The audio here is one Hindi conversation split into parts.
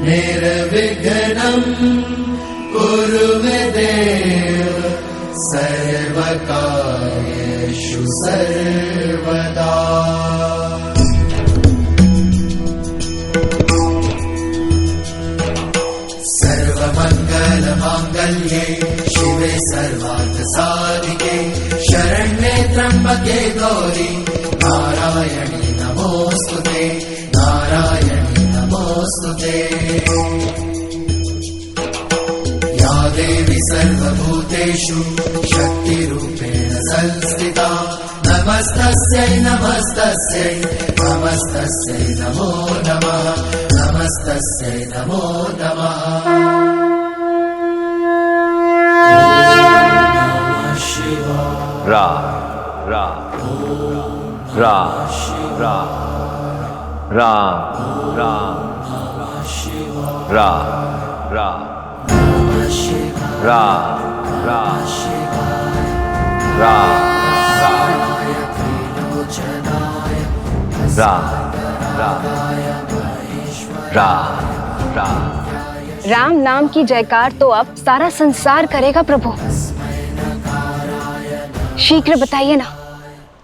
निर्विघ्नं कुरु मे देव सर्वकार्येषु सर्वदा। सर्वमङ्गलमाङ्गल्ये शिवे सर्वार्थसाधिके शरण्ये त्र्यम्बके गौरी नारायणी नमोस्तुते नारायणी नमोस्तुते। या देवी सर्वभूतेषु शक्तिरूपेण संस्थिता नमस्तस्यै नमस्तस्यै नमस्तस्यै नमो नमः नमस्तस्यै नमो नमः। रा रा रा रा रा रा रा रा रा रा रा रा रा रा। राम नाम की जयकार तो अब सारा संसार करेगा प्रभु। शीघ्र बताइए ना,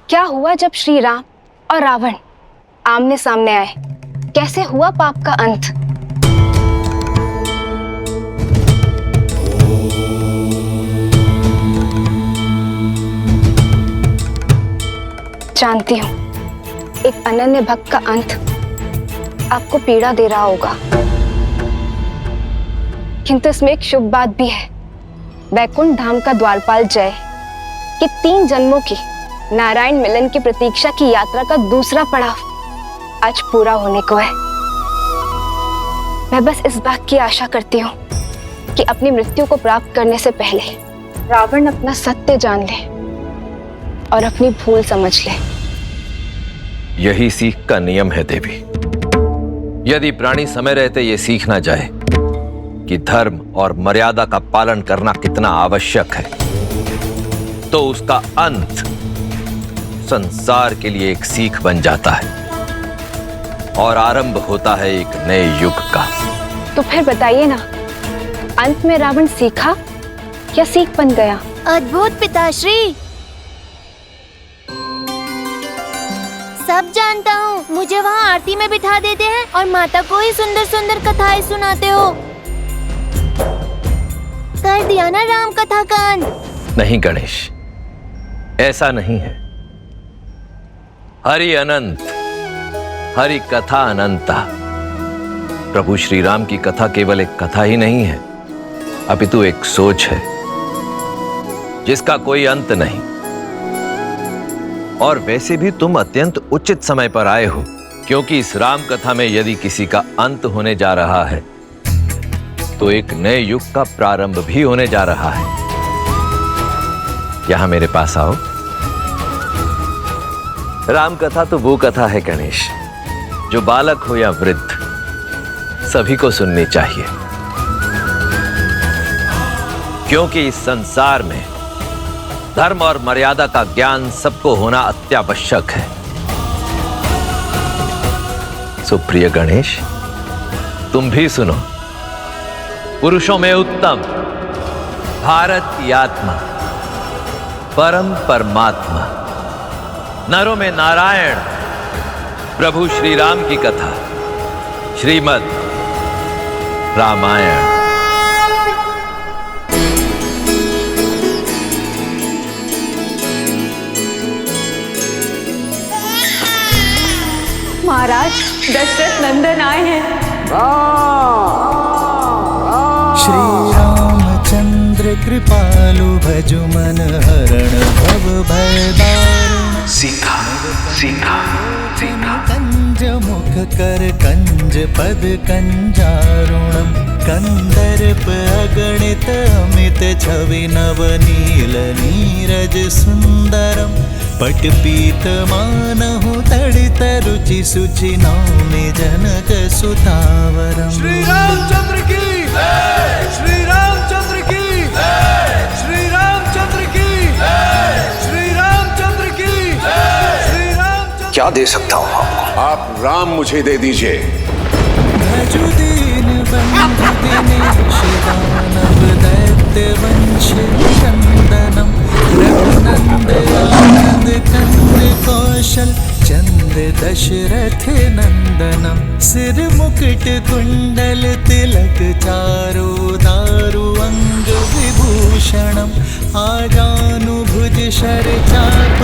क्या हुआ जब श्री राम और रावण आमने सामने आए? कैसे हुआ पाप का अंत? जानती हूँ एक अनन्य भक्त का अंत आपको पीड़ा दे रहा होगा, किंतु इसमें एक शुभ बात भी है। वैकुंठ धाम का द्वारपाल जय कि 3 जन्मों की नारायण मिलन की प्रतीक्षा की यात्रा का दूसरा पड़ाव आज पूरा होने को है। मैं बस इस बात की आशा करती हूँ कि अपनी मृत्यु को प्राप्त करने से पहले रावण अपना सत्य जान ले और अपनी भूल समझ ले। यही सीख का नियम है देवी। यदि प्राणी समय रहते ये सीख ना जाए कि धर्म और मर्यादा का पालन करना कितना आवश्यक है, तो उसका अंत संसार के लिए एक सीख बन जाता है और आरंभ होता है एक नए युग का। तो फिर बताइए ना, अंत में रावण सीखा या सीख बन गया? अद्भुत पिताश्री, सब जानता हूँ। मुझे वहाँ आरती में बिठा देते हैं और माता को ही सुंदर सुंदर कथाएं सुनाते हो। कर दिया ना राम कथा का अंत? नहीं गणेश, ऐसा नहीं है। हरि अनंत, हरि कथा अनंता। प्रभु श्री राम की कथा केवल एक कथा ही नहीं है, अपितु एक सोच है जिसका कोई अंत नहीं। और वैसे भी तुम अत्यंत उचित समय पर आए हो, क्योंकि इस राम कथा में यदि किसी का अंत होने जा रहा है तो एक नए युग का प्रारंभ भी होने जा रहा है। यहां मेरे पास आओ। राम कथा तो वो कथा है गणेश, जो बालक हो या वृद्ध सभी को सुननी चाहिए, क्योंकि इस संसार में धर्म और मर्यादा का ज्ञान सबको होना अत्यावश्यक है। सुप्रिय गणेश, तुम भी सुनो। पुरुषों में उत्तम भारत की आत्मा, परम परमात्मा, नरों में नारायण, प्रभु श्री राम की कथा, श्रीमद् रामायण। महाराज, दशरथ नंदन आए हैं। श्री रामचंद्र कृपालु भजु मन हरण भव भय दारुण। सीता सीता सीता कंज मुख कर कंज पद कंजारुणम। कंदर्प अगणित अमित छवि नवनील नीरज सुंदरम। पटपीत मानहु तड़ित रुचि सुचि नौमि जनक सुतावरम। श्री रामचंद्र की श्री रामचंद्र की श्री रामचंद्र की श्री रामचंद्र की श्री रामचंद्र। क्या दे सकता हूँ आपको? आप राम मुझे दे दीजिए। भजु दीन दशरथ नंदनम सिर मुकुट कुंडल तिलक चारो दारु अंग विभूषणम आजानुभुज शर चाप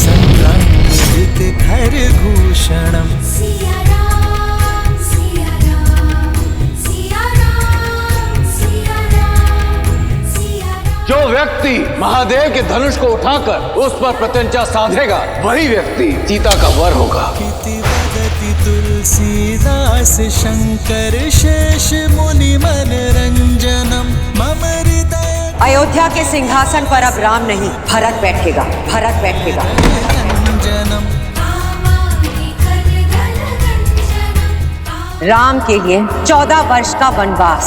संलंघित खर भूषणम। सिया राम सिया राम सिया राम सिया राम सिया राम। जो व्यक्ति महादेव के धनुष को उठाकर उस पर प्रत्यंचा साधेगा वही व्यक्ति सीता का वर होगा। इति वदति तुलसीदास शंकर शेष मुनि मनरंजनम मम हृदय अयोध्या के सिंहासन पर अब राम नहीं, भरत बैठेगा, भरत बैठेगा। रंजनम कामाग्नि करदल रंजनम। राम के लिए 14 वर्ष का वनवास।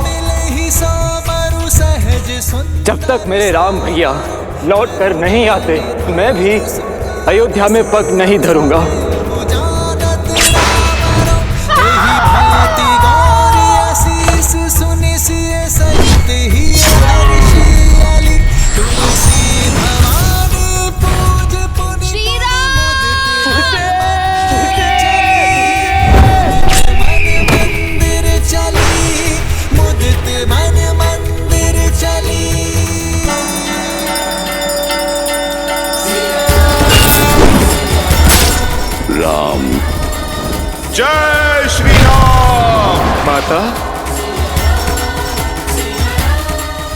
मिलहि सो मरु सहज सुन। जब तक मेरे राम भैया लौट कर नहीं आते मैं भी अयोध्या में पग नहीं धरूंगा। जय श्री राम। माता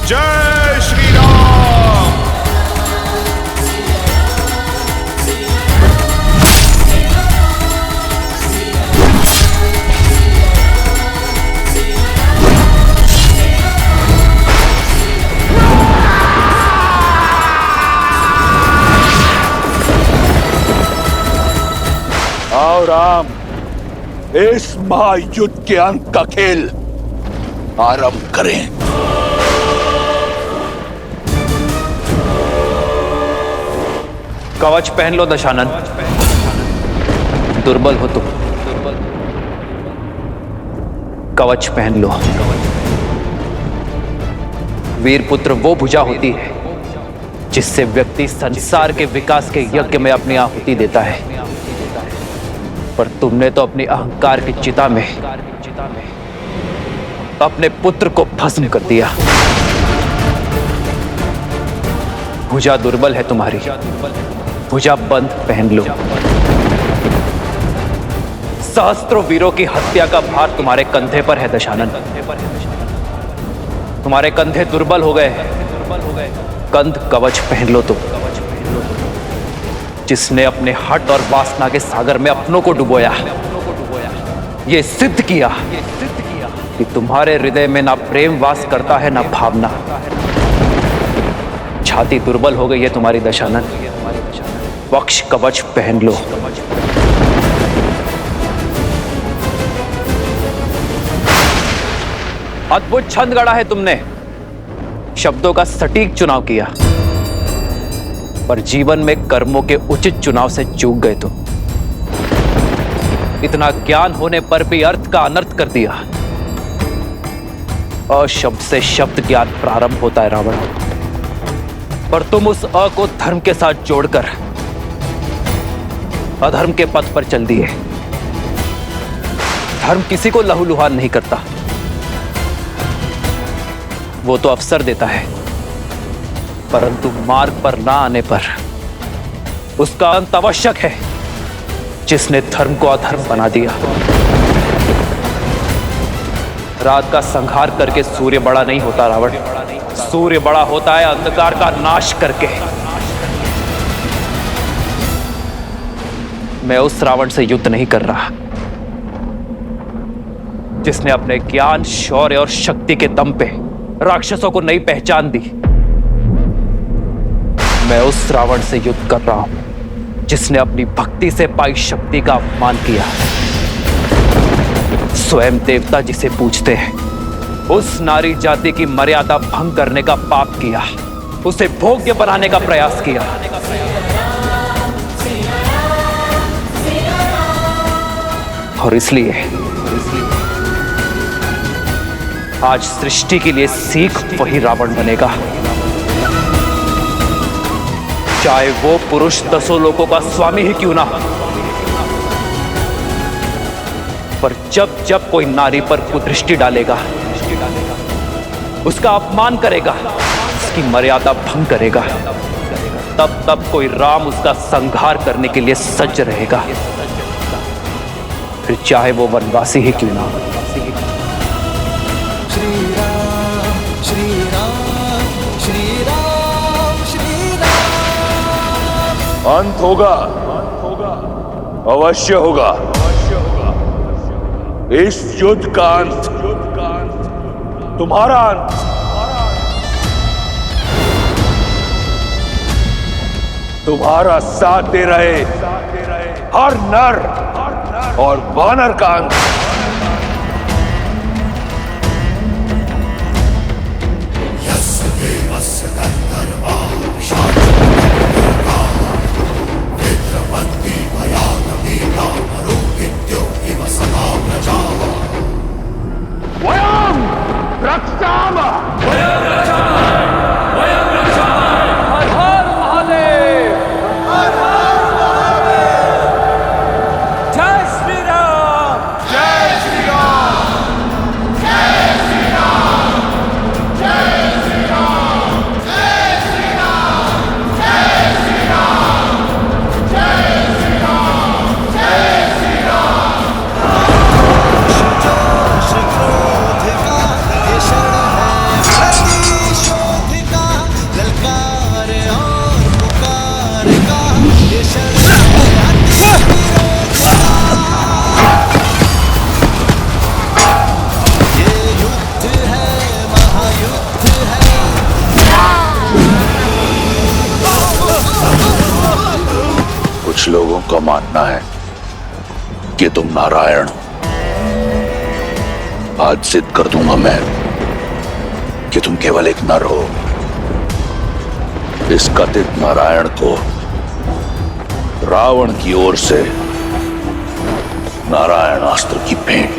जय श्री राम। आओ राम, इस महायुद्ध के अंत का खेल आरंभ करें। कवच पहन लो दशानन, दुर्बल हो तुम। कवच पहन लो। वीर पुत्र वो भुजा होती है जिससे व्यक्ति संसार के विकास के यज्ञ में अपनी आहुति देता है, पर तुमने तो अपनी अहंकार की चिता में अपने पुत्र को भस्म कर दिया। भुजा दुर्बल है तुम्हारी, भुजा बंद पहन लो। सहस्त्रों वीरों की हत्या का भार तुम्हारे कंधे पर है दशानन। तुम्हारे कंधे दुर्बल हो गए, कंध कवच पहन लो तुम, जिसने अपने हठ और वासना के सागर में अपनों को डुबोया, ये सिद्ध किया कि तुम्हारे हृदय में ना प्रेम वास करता है ना भावना। छाती दुर्बल हो गई है तुम्हारी दशानन, वक्ष कवच पहन लो। अद्भुत छंद गढ़ा है तुमने, शब्दों का सटीक चुनाव किया, पर जीवन में कर्मों के उचित चुनाव से चूक गए तुम। इतना ज्ञान होने पर भी अर्थ का अनर्थ कर दिया। अशब्द से शब्द ज्ञान प्रारंभ होता है रावण, पर तुम उस अ को धर्म के साथ जोड़कर अधर्म के पथ पर चल दिए। धर्म किसी को लहूलुहान नहीं करता, वो तो अवसर देता है, परंतु मार्ग पर ना आने पर उसका अंत आवश्यक है। जिसने धर्म को अधर्म बना दिया। रात का संहार करके सूर्य बड़ा नहीं होता रावण, सूर्य बड़ा होता है अंधकार का नाश करके। मैं उस रावण से युद्ध नहीं कर रहा जिसने अपने ज्ञान, शौर्य और शक्ति के दम पे राक्षसों को नई पहचान दी। मैं उस रावण से युद्ध कर रहा हूं जिसने अपनी भक्ति से पाई शक्ति का अपमान किया। स्वयं देवता जिसे पूजते हैं, उस नारी जाति की मर्यादा भंग करने का पाप किया, उसे भोग्य बनाने का प्रयास किया। और इसलिए आज सृष्टि के लिए सीख वही रावण बनेगा चाहे वो पुरुष 10 लोगों का स्वामी ही क्यों ना हो, पर जब जब कोई नारी पर कुदृष्टि डालेगा, उसका अपमान करेगा, उसकी मर्यादा भंग करेगा, तब तब कोई राम उसका संहार करने के लिए सज्ज रहेगा, फिर चाहे वो वनवासी ही क्यों ना हो। श्री राम श्री राम श्री राम श्री राम। अंत होगा, अवश्य होगा। इस युद्ध का अंत तुम्हारा अंत। तुम्हारा साथ दे रहे हर नर और वानर का अंत। वयम रक्षामः। हर हर महादेव। जय श्री राम। जय श्री राम। जय श्री राम। जय श्री राम। जय श्री राम। जय श्री राम। जय श्री राम। जय श्री राम। क्रोध का ये क्षण है प्रतिशोध का, ललकार और पुकार का ये क्षण है अतिविरोध का। ये युद्ध है, महायुद्ध है। कुछ लोगों का मानना है कि तुम नारायण हो। आज सिद्ध कर दूंगा मैं कि तुम केवल एक नर हो। इस कथित नारायण को रावण की ओर से नारायण अस्त्र की भेंट।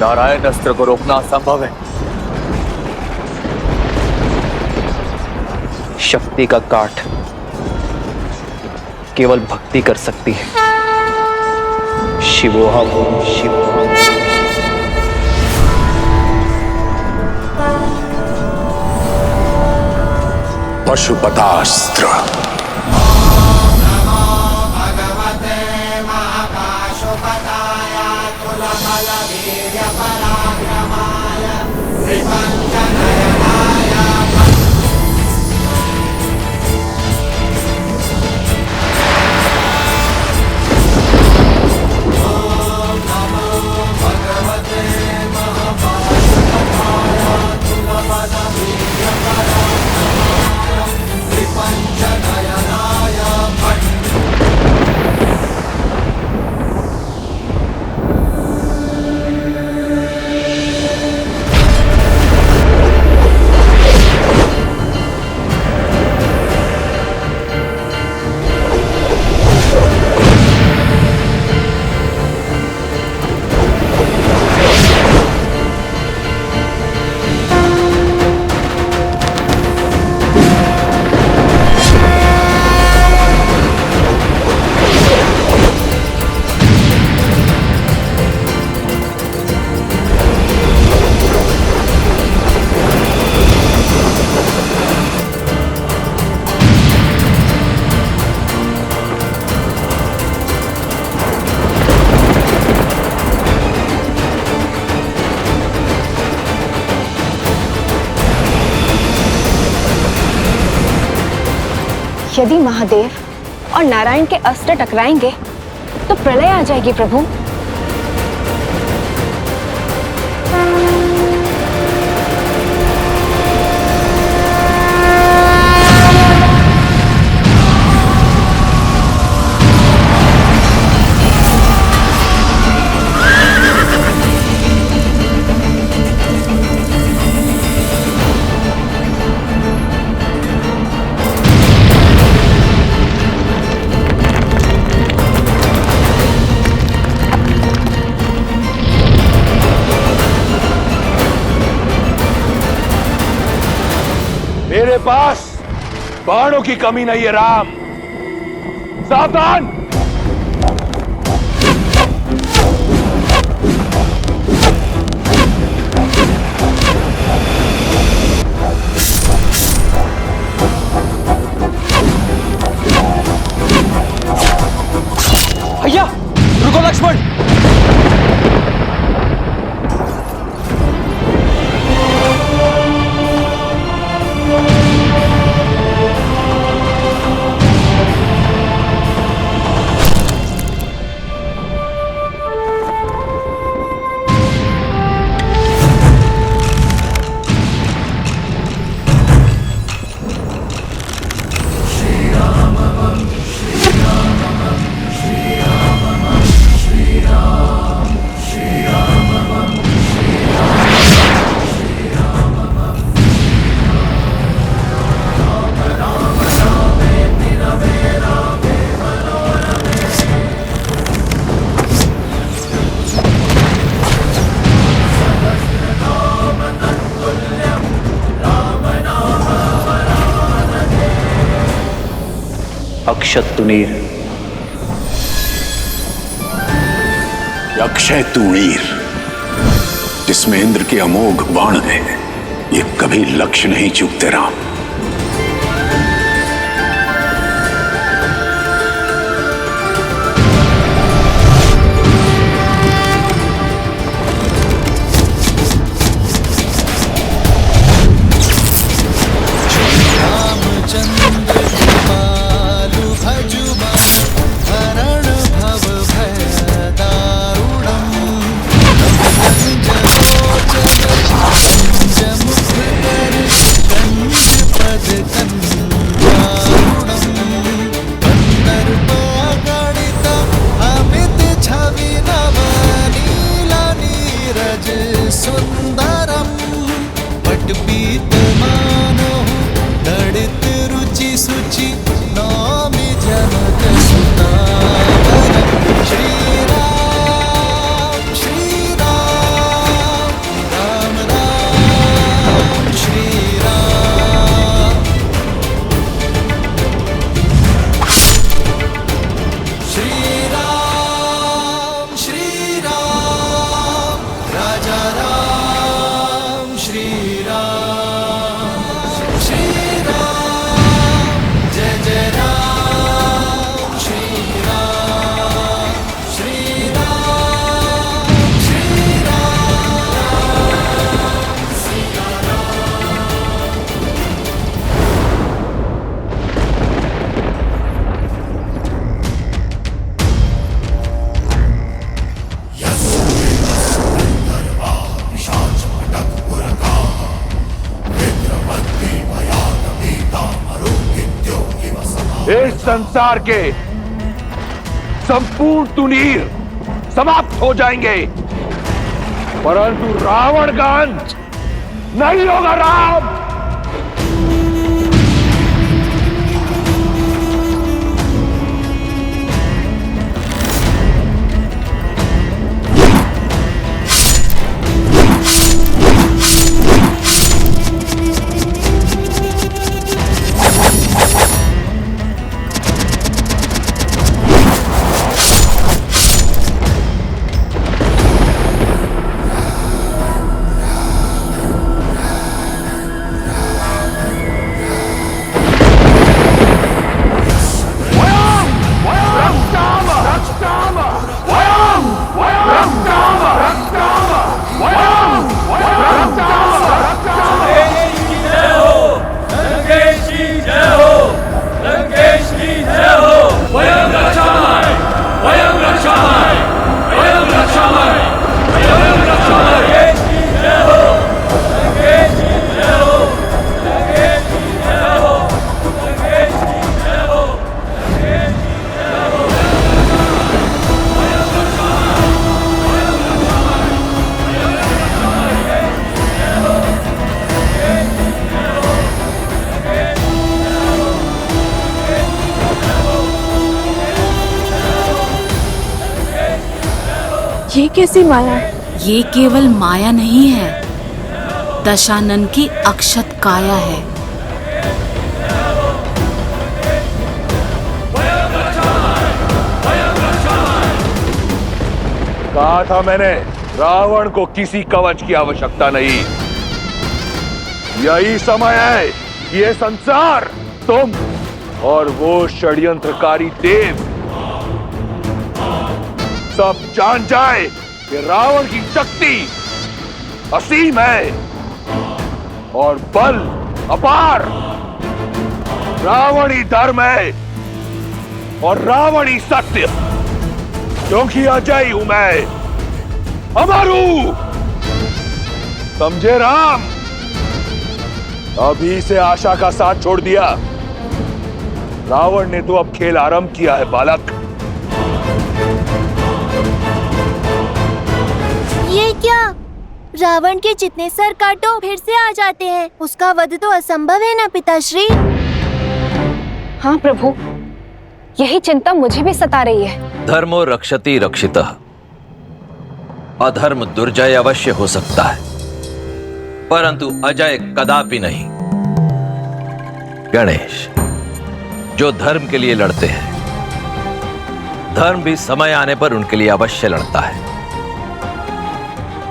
नारायण अस्त्र को रोकना असंभव है। शक्ति का काट केवल भक्ति कर सकती है। शिवोहम शिवोहम। पशुपतास्त्र। पंचनया यदि महादेव और नारायण के अस्त्र टकराएंगे तो प्रलय आ जाएगी प्रभु। मेरे पास बाणों की कमी नहीं है राम। सावधान! भैया रुको लक्ष्मण। अक्षत तुनीर। अक्षय तुणीर जिसमें इंद्र के अमोघ बाण है, ये कभी लक्ष्य नहीं चूकते राम। इस संसार के संपूर्ण तुनीर समाप्त हो जाएंगे, परंतु रावण का अंत नहीं होगा राम। ये कैसी माया है? ये केवल माया नहीं है, दशानन की अक्षत काया है। कहा था मैंने, रावण को किसी कवच की आवश्यकता नहीं। यही समय है कि ये संसार, तुम और वो षड्यंत्रकारी देव सब जान जाए कि रावण की शक्ति असीम है और बल अपार। रावण ही धर्म है और रावण ही सत्य, क्योंकि अजय हूं मैं, अमर हूं। समझे राम? अभी से आशा का साथ छोड़ दिया। रावण ने तो अब खेल आरंभ किया है बालक। ये क्या? रावण के जितने सर काटो फिर से आ जाते हैं। उसका वध तो असंभव है ना पिताश्री? हाँ प्रभु, यही चिंता मुझे भी सता रही है। धर्मो रक्षति रक्षितः। अधर्म दुर्जय अवश्य हो सकता है, परंतु अजय कदापि नहीं। गणेश, जो धर्म के लिए लड़ते हैं, धर्म भी समय आने पर उनके लिए अवश्य लड़ता है।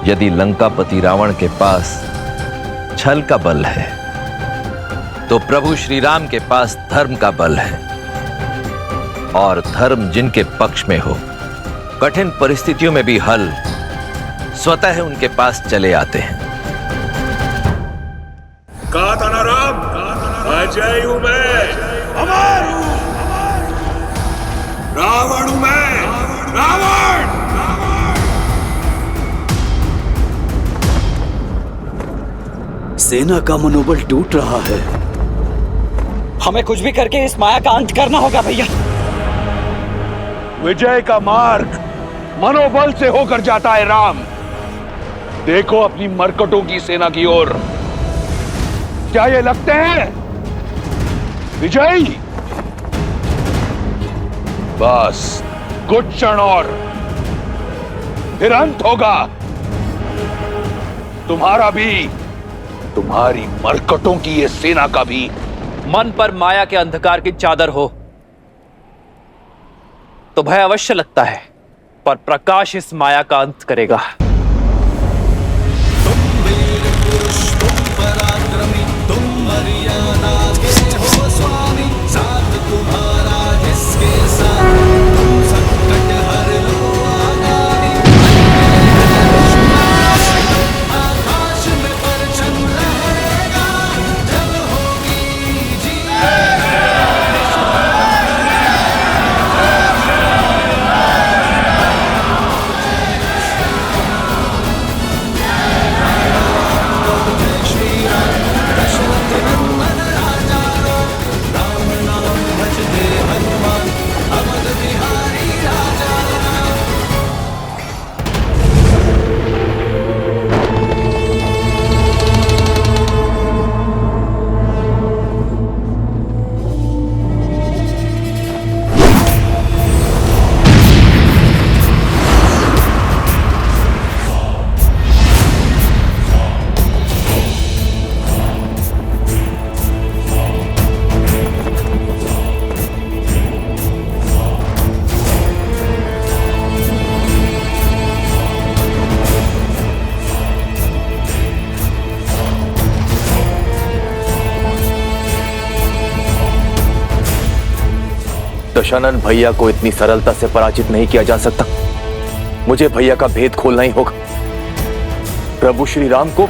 यदि लंकापति रावण के पास छल का बल है, तो प्रभु श्री राम के पास धर्म का बल है। और धर्म जिनके पक्ष में हो, कठिन परिस्थितियों में भी हल स्वतः उनके पास चले आते हैं। कहा था ना राम, अजय हूं मैं, अमर हूं। रावण हूं मैं, रावण। सेना का मनोबल टूट रहा है। हमें कुछ भी करके इस माया का अंत करना होगा भैया। विजय का मार्ग मनोबल से होकर जाता है राम। देखो अपनी मरकटों की सेना की ओर। क्या ये लगते हैं विजयी? बस कुछ क्षण और, फिर अंत होगा तुम्हारा भी, तुम्हारी मरकटों की ये सेना का भी। मन पर माया के अंधकार की चादर हो तो भय अवश्य लगता है, पर प्रकाश इस माया का अंत करेगा। तुम वीर पुरुष, तुम पराक्रमी, तुम मर्यादा के हो स्वामी। साथ तुम्हारा जिसके साथ, तुम संकट हर लो आगामी। आकाश में परचम लहरेगा, जब होगी जीत। दशानन भैया को इतनी सरलता से पराजित नहीं किया जा सकता। मुझे भैया का भेद खोलना ही होगा। प्रभु श्री राम को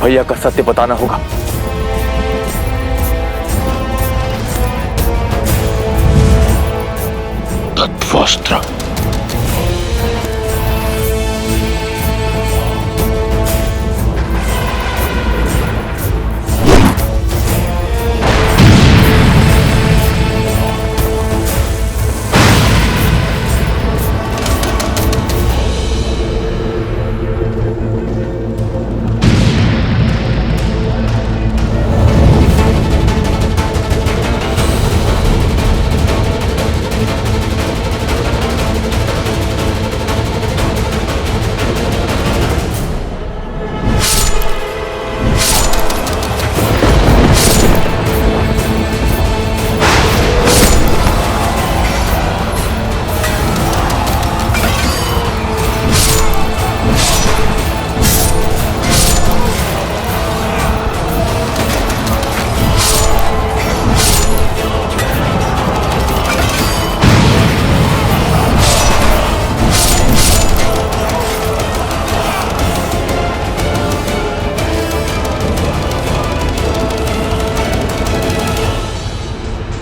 भैया का सत्य बताना होगा। तत्वस्त्र।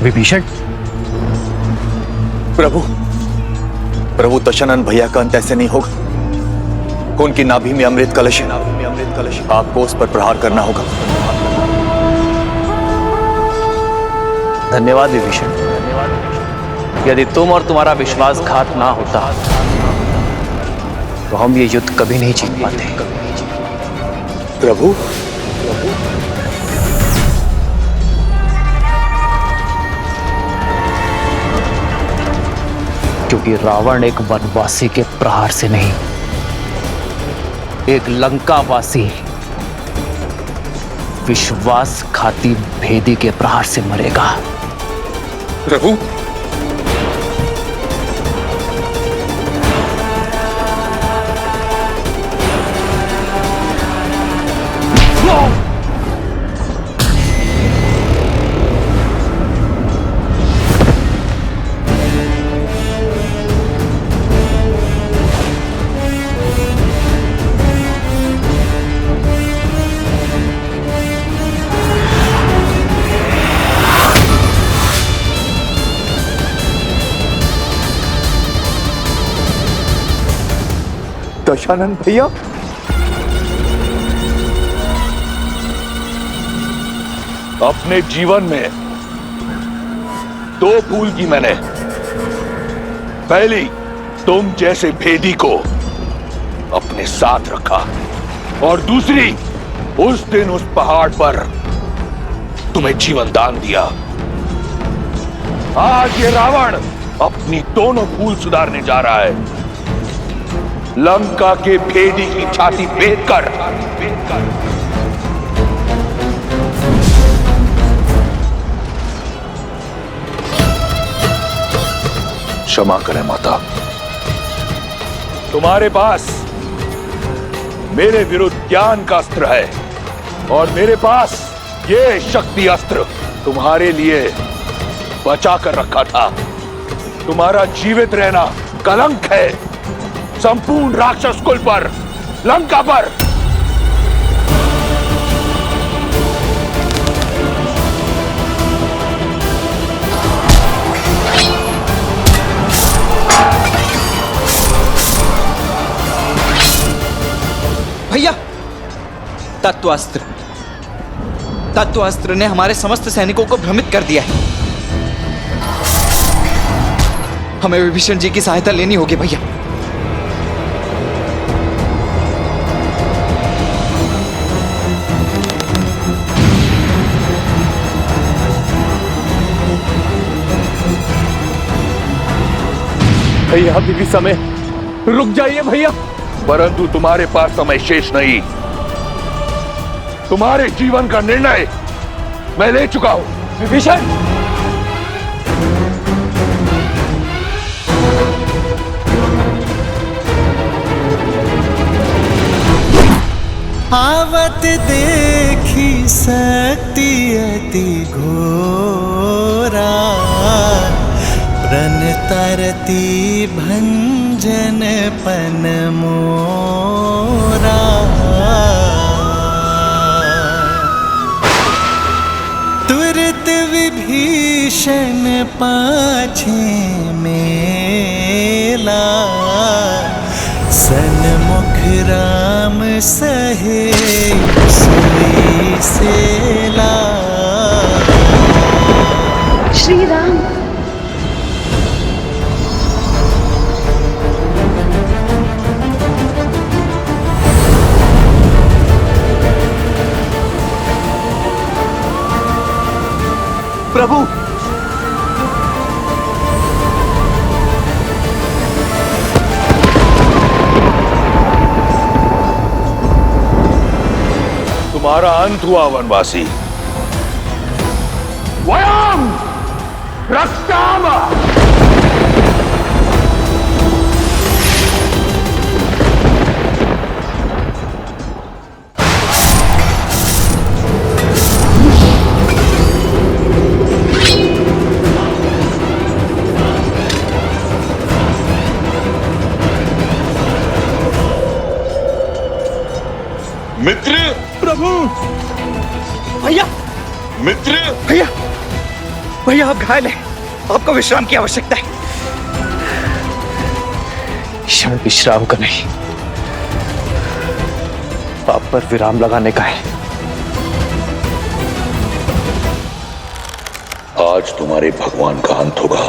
विभीषण। प्रभु दशानन भैया का अंत ऐसे नहीं होगा। उनकी नाभि में अमृत कलश है, आपको उस पर प्रहार करना होगा। धन्यवाद विभीषण। यदि तुम और तुम्हारा विश्वासघात ना होता तो हम ये युद्ध कभी नहीं जीत पाते। प्रभु, क्योंकि रावण एक वनवासी के प्रहार से नहीं, एक लंकावासी विश्वासघाती भेदी के प्रहार से मरेगा। प्रभु, दशानन भैया, अपने जीवन में दो भूल की मैंने। पहली, तुम जैसे भेदी को अपने साथ रखा, और दूसरी, उस दिन उस पहाड़ पर तुम्हें जीवन दान दिया। आज ये रावण अपनी दोनों भूल सुधारने जा रहा है। लंका के भेदी की छाती भेद कर क्षमा करें माता। तुम्हारे पास मेरे विरुद्ध ज्ञान का अस्त्र है, और मेरे पास ये शक्ति अस्त्र तुम्हारे लिए बचा कर रखा था। तुम्हारा जीवित रहना कलंक है संपूर्ण राक्षस कुल पर, लंका पर। भैया, तत्वास्त्र ने हमारे समस्त सैनिकों को भ्रमित कर दिया है। हमें विभीषण जी की सहायता लेनी होगी भैया। भैया, अभी भी समय, रुक जाइए भैया। परंतु तुम्हारे पास समय शेष नहीं। तुम्हारे जीवन का निर्णय मैं ले चुका हूं। विभीषण, आवत देखी शक्ति अति घोरा, प्रण तरती भंजन पन मोरा। तुरत विभीषण पाछे मेला, सन्मुख राम सहे सुई सेला। श्री राम, प्रभु, तुम्हारा अंत हुआ वनवासी। वयम रक्षाम। मित्र, प्रभु, भैया, मित्र, भैया, भैया आप घायल हैं, आपको विश्राम की आवश्यकता है। क्षण विश्राम का नहीं, पाप पर विराम लगाने का है। आज तुम्हारे भगवान का अंत होगा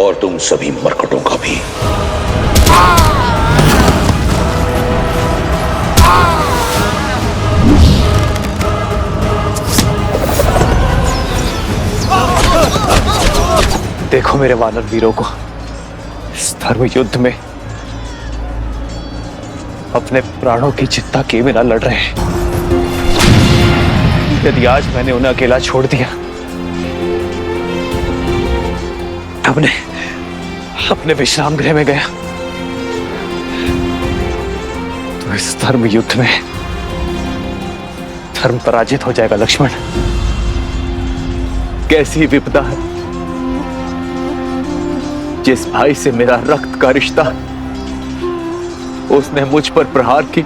और तुम सभी मरकटों का भी। देखो मेरे वानर वीरों को इस धर्म युद्ध में अपने प्राणों की चिंता किए बिना लड़ रहे हैं। यदि आज मैंने उन्हें अकेला छोड़ दिया, अपने विश्राम गृह में गया, तो इस धर्म युद्ध में धर्म पराजित हो जाएगा। लक्ष्मण, कैसी विपदा है जिस भाई से मेरा रक्त का रिश्ता, उसने मुझ पर प्रहार की,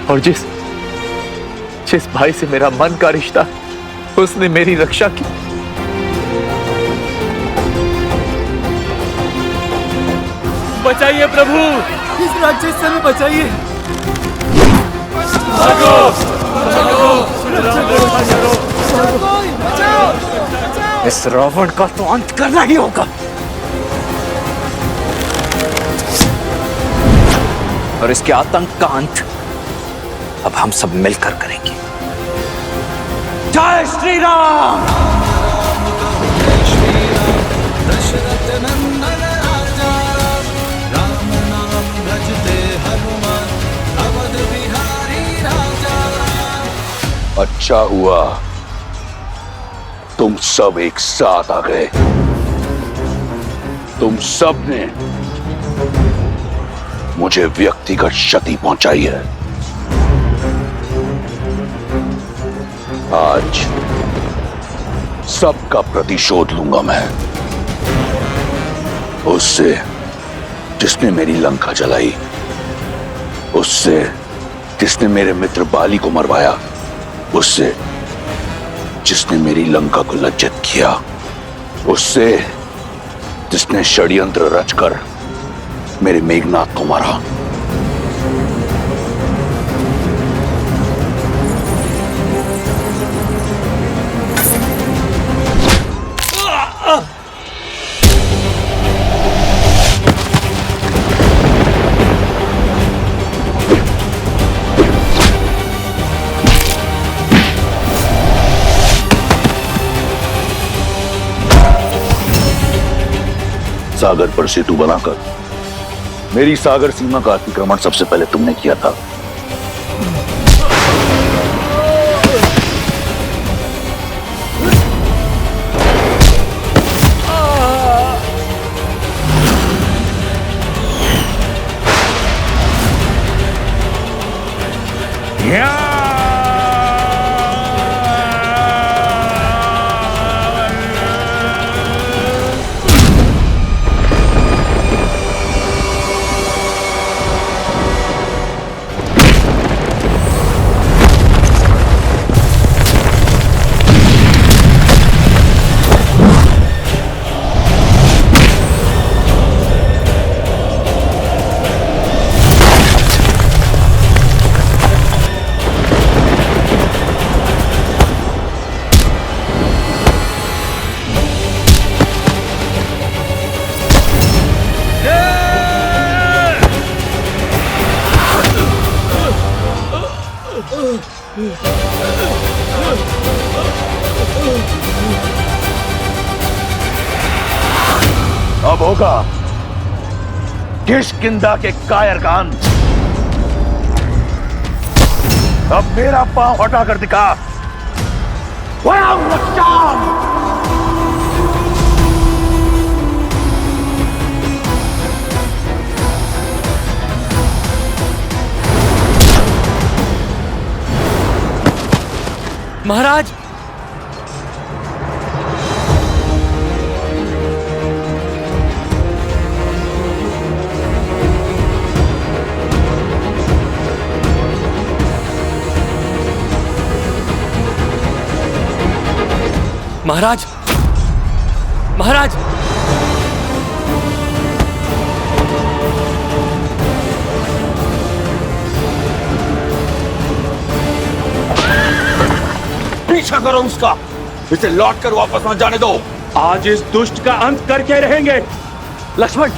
और जिस भाई से मेरा मन का रिश्ता, उसने मेरी रक्षा की। बचाइए प्रभु, इस राक्षस से हमें बचाइए। इस रावण का तो अंत करना ही होगा। और इसके आतंक का अंत अब हम सब मिलकर करेंगे। जय श्री राम। दशरथ नंदन राजा, राम नाम भजते हनुमान, अवध बिहारी राजा। अच्छा हुआ तुम सब एक साथ आ गए। तुम सब ने मुझे व्यक्तिगत क्षति पहुंचाई है। आज सबका प्रतिशोध लूंगा मैं, उससे जिसने मेरी लंका जलाई, उससे जिसने मेरे मित्र बाली को मरवाया, उससे जिसने मेरी लंका को लज्जित किया, उससे जिसने षड्यंत्र रचकर मेरे मेघनाथ को मारा। सागर पर सेतु बनाकर मेरी सागर सीमा का अतिक्रमण सबसे पहले तुमने किया था। अब होगा किष्किंधा के कायर का अंत। अब मेरा पांव हटाकर दिखा। महाराज, महाराज, महाराज, पीछा करो उसका, इसे लौट कर वापस न जाने दो। आज इस दुष्ट का अंत करके रहेंगे। लक्ष्मण,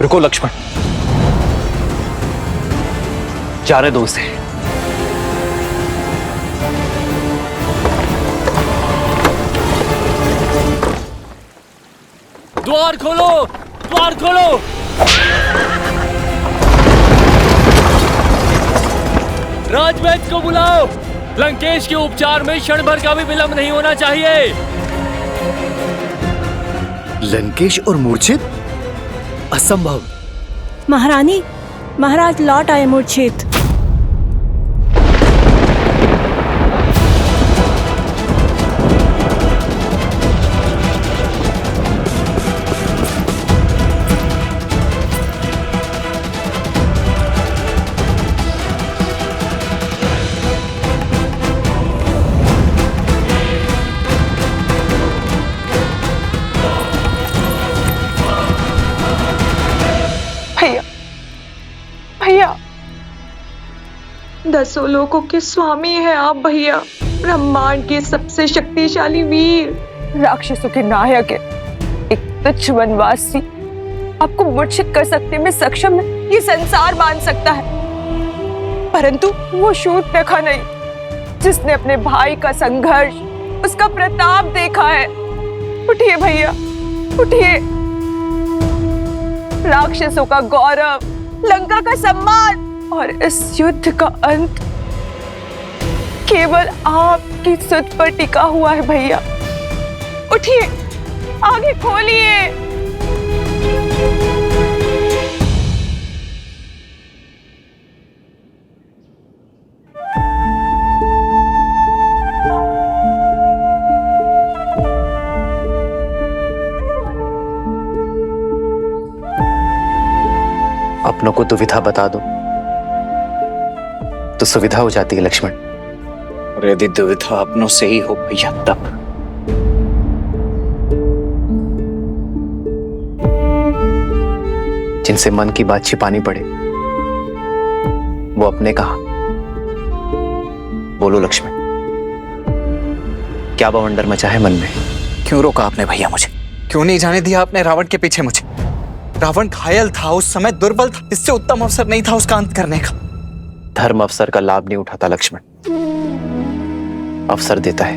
रुको लक्ष्मण, जाने दो उसे। द्वार खोलो, द्वार खोलो। राजवैद्य को बुलाओ। लंकेश के उपचार में क्षण भर का भी विलंब नहीं होना चाहिए। लंकेश और मूर्छित? असंभव। महारानी, महाराज लौट आए मूर्छित। भैया, दसों लोगों के स्वामी हैं आप भैया, ब्रह्मांड के सबसे शक्तिशाली वीर, राक्षसों के नायक है। एक तुच्छ वनवासी आपको मूर्छित कर सकने में सक्षम है, ये संसार मान सकता है, परंतु वो शूर्पणखा नहीं जिसने अपने भाई का संघर्ष, उसका प्रताप देखा है। उठिए भैया, उठिए। राक्षसों का गौरव, लंका का सम्मान और इस युद्ध का अंत केवल आपकी सुध पर टिका हुआ है भैया। उठिए, आगे खोलिए। अपनों को दुविधा बता दो तो सुविधा हो जाती है लक्ष्मण। और यदि दुविधा अपनों से ही हो भैया तब? जिनसे मन की बात छिपानी पड़े वो अपने कहा। बोलो लक्ष्मण, क्या बवंडर मचा है मन में? क्यों रोका आपने भैया मुझे? क्यों नहीं जाने दिया आपने रावण के पीछे मुझे? रावण घायल था, उस समय दुर्बल था, इससे उत्तम अवसर नहीं था उसका अंत करने का। धर्म अवसर का लाभ नहीं उठाता लक्ष्मण, अवसर देता है,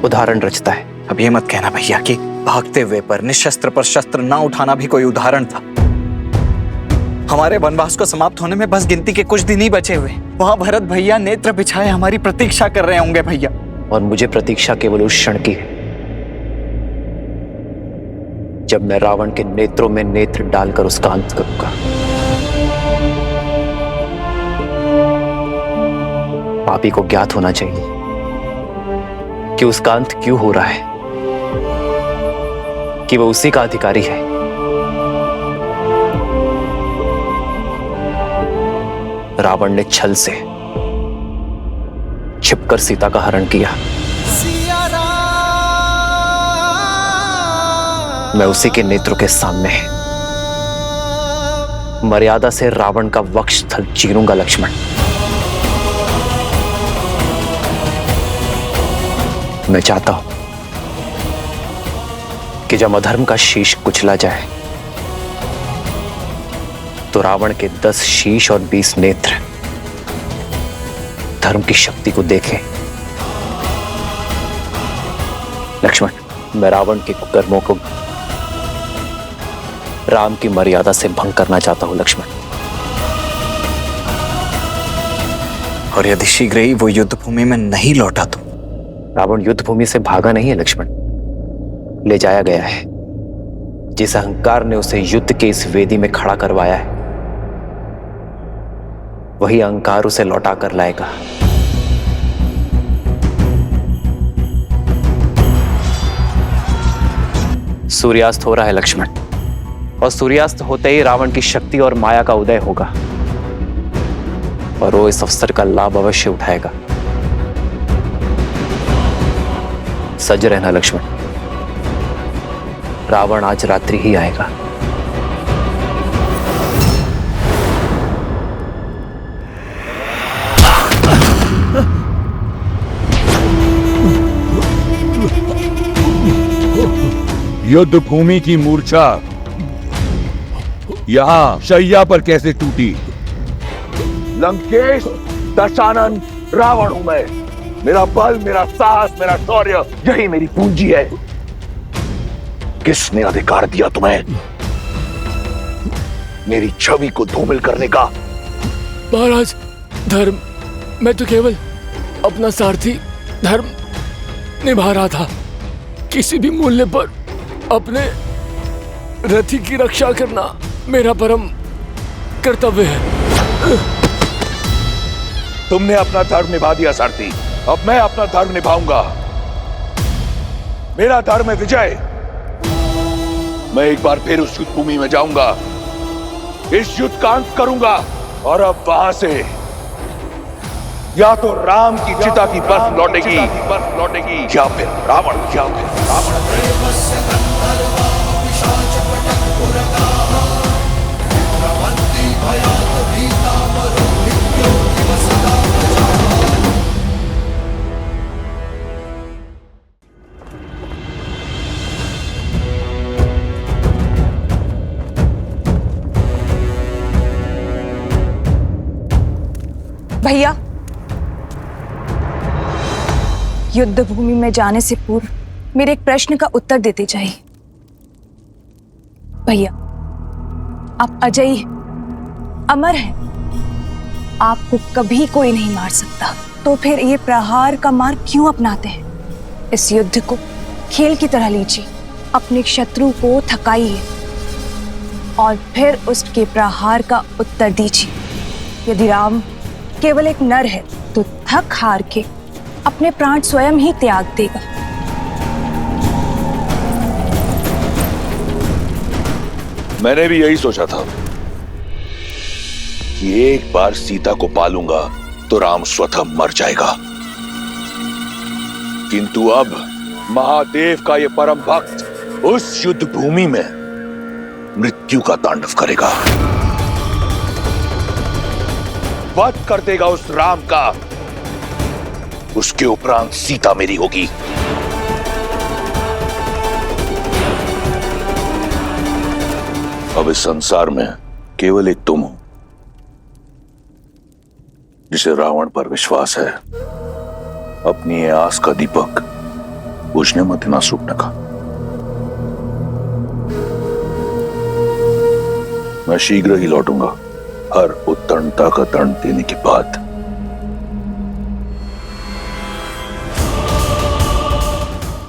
उदाहरण रचता है। अब ये मत कहना भैया कि भागते हुए पर निशस्त्र पर शस्त्र ना उठाना भी कोई उदाहरण था। हमारे वनवास को समाप्त होने में बस गिनती के कुछ दिन ही बचे हुए। वहां भरत भैया नेत्र बिछाए हमारी प्रतीक्षा कर रहे होंगे भैया। और मुझे प्रतीक्षा केवल उस क्षण की है जब मैं रावण के नेत्रों में नेत्र डालकर उसका अंत करूंगा। पापी को ज्ञात होना चाहिए कि उसका अंत क्यों हो रहा है, कि वो उसी का अधिकारी है। रावण ने छल से छिपकर सीता का हरण किया। मैं उसी के नेत्रों के सामने मर्यादा से रावण का वक्षस्थल चीरूंगा लक्ष्मण। मैं चाहता हूं कि जब अधर्म का शीश कुचला जाए तो रावण के 10 शीश और 20 नेत्र धर्म की शक्ति को देखें। लक्ष्मण, मैं रावण के कुकर्मों को राम की मर्यादा से भंग करना चाहता हूं लक्ष्मण। और यदि शीघ्र ही वो युद्ध भूमि में नहीं लौटा तो? रावण युद्ध भूमि से भागा नहीं है लक्ष्मण, ले जाया गया है। जिस अहंकार ने उसे युद्ध के इस वेदी में खड़ा करवाया है वही अहंकार उसे लौटा कर लाएगा। सूर्यास्त हो रहा है लक्ष्मण, और सूर्यास्त होते ही रावण की शक्ति और माया का उदय होगा। और वो इस अवसर का लाभ अवश्य उठाएगा। सज रहना लक्ष्मण, रावण आज रात्रि ही आएगा। युद्ध भूमि की मूर्छा यहाँ शैया पर कैसे टूटी? लंकेश, दशानन, रावण हूं मैं। मेरा बल, मेरा साहस, मेरा शौर्य, यही मेरी पूंजी है। किसने अधिकार दिया तुम्हें मेरी छवि को धूमिल करने का? महाराज, धर्म, मैं तो केवल अपना सारथी धर्म निभा रहा था। किसी भी मूल्य पर अपने रथी की रक्षा करना मेरा परम कर्तव्य है। तुमने अपना धर्म निभा दिया सारथी, अब मैं अपना धर्म निभाऊंगा। मेरा धर्म है विजय। मैं एक बार फिर उस युद्ध भूमि में जाऊंगा, इस युद्ध का अंत करूंगा, और अब वहां से या तो राम की चिता की बर्फ लौटेगी या फिर रावण। भैया, युद्ध भूमि में जाने से पूर्व मेरे एक प्रश्न का उत्तर देते जाइए। भैया, आप अजयी हैं, अमर हैं, आपको कभी कोई नहीं मार सकता, तो फिर ये प्रहार का मार्ग क्यों अपनाते हैं? इस युद्ध को खेल की तरह लीजिए, अपने शत्रु को थकाइए और फिर उसके प्रहार का उत्तर दीजिए। यदि राम केवल एक नर है तो थक हार के अपने प्राण स्वयं ही त्याग देगा। मैंने भी यही सोचा था कि एक बार सीता को पालूंगा तो राम स्वतः मर जाएगा, किंतु अब महादेव का यह परम भक्त उस युद्ध भूमि में मृत्यु का तांडव करेगा, वध कर देगा उस राम का। उसके उपरांत सीता मेरी होगी। अब इस संसार में केवल एक तुम हो जिसे रावण पर विश्वास है। अपनी ये आस का दीपक बुझने मत देना सूर्पनखा। मैं शीघ्र ही लौटूंगा, हर उत्तरता का दंड देने के बाद।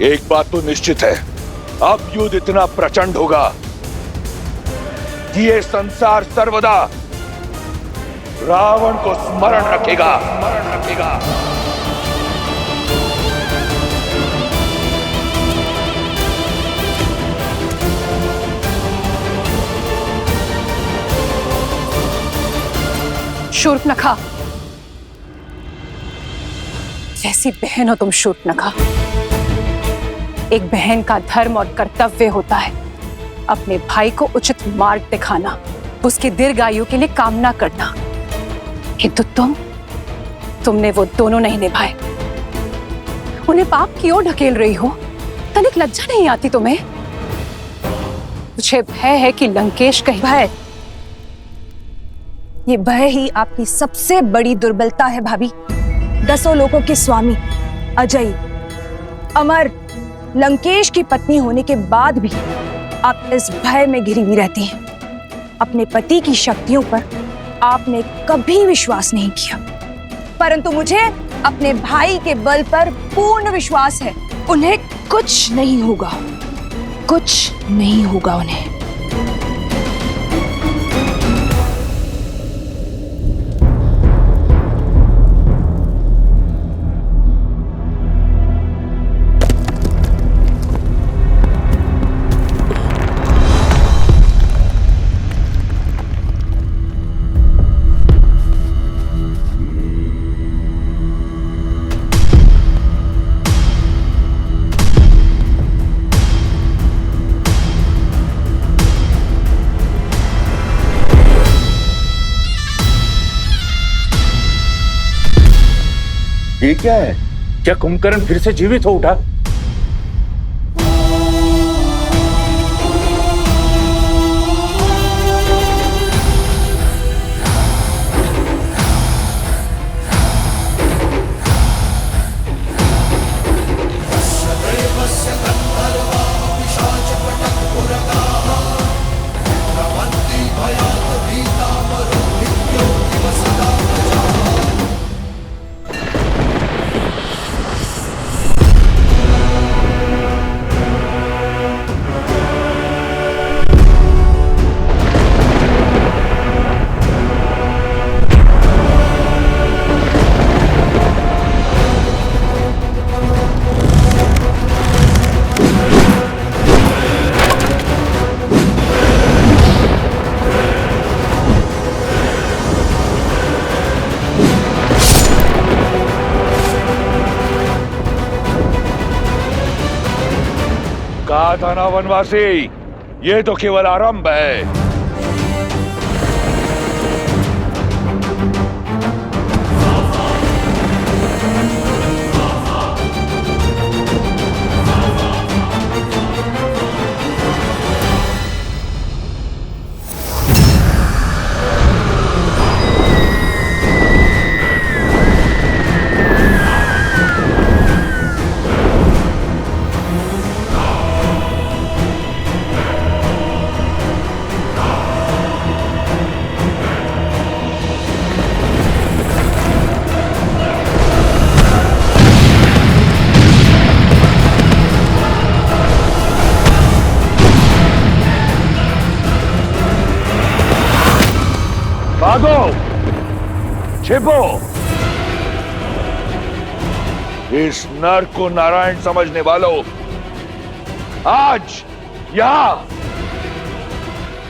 एक बात तो निश्चित है, अब युद्ध इतना प्रचंड होगा कि ये संसार सर्वदा रावण को स्मरण रखेगा। शूर्पनखा, कैसी बहन हो तुम शूर्पनखा। एक बहन का धर्म और कर्तव्य होता है अपने भाई को उचित मार्ग दिखाना, उसके दीर्घायु के लिए कामना करना, किंतु तुमने वो दोनों नहीं निभाए। उन्हें पाप की ओर ढकेल रही हो, तनिक लज्जा नहीं आती तुम्हें? मुझे भय है कि लंकेश कहीं भय, ये भय ही आपकी सबसे बड़ी दुर्बलता है भाभी। 10 लोगों के स्वामी, अजय, अमर, लंकेश की पत्नी होने के बाद भी आप इस भय में घिरी हुई रहती हैं। अपने पति की शक्तियों पर आपने कभी विश्वास नहीं किया, परंतु मुझे अपने भाई के बल पर पूर्ण विश्वास है। उन्हें कुछ नहीं होगा, कुछ नहीं होगा उन्हें। ये क्या है? क्या कुंभकर्ण फिर से जीवित हो उठा? कहा था ना वनवासी, ये तो केवल आरंभ है। भागो, छिपो। इस नर को नारायण समझने वालों, आज यहां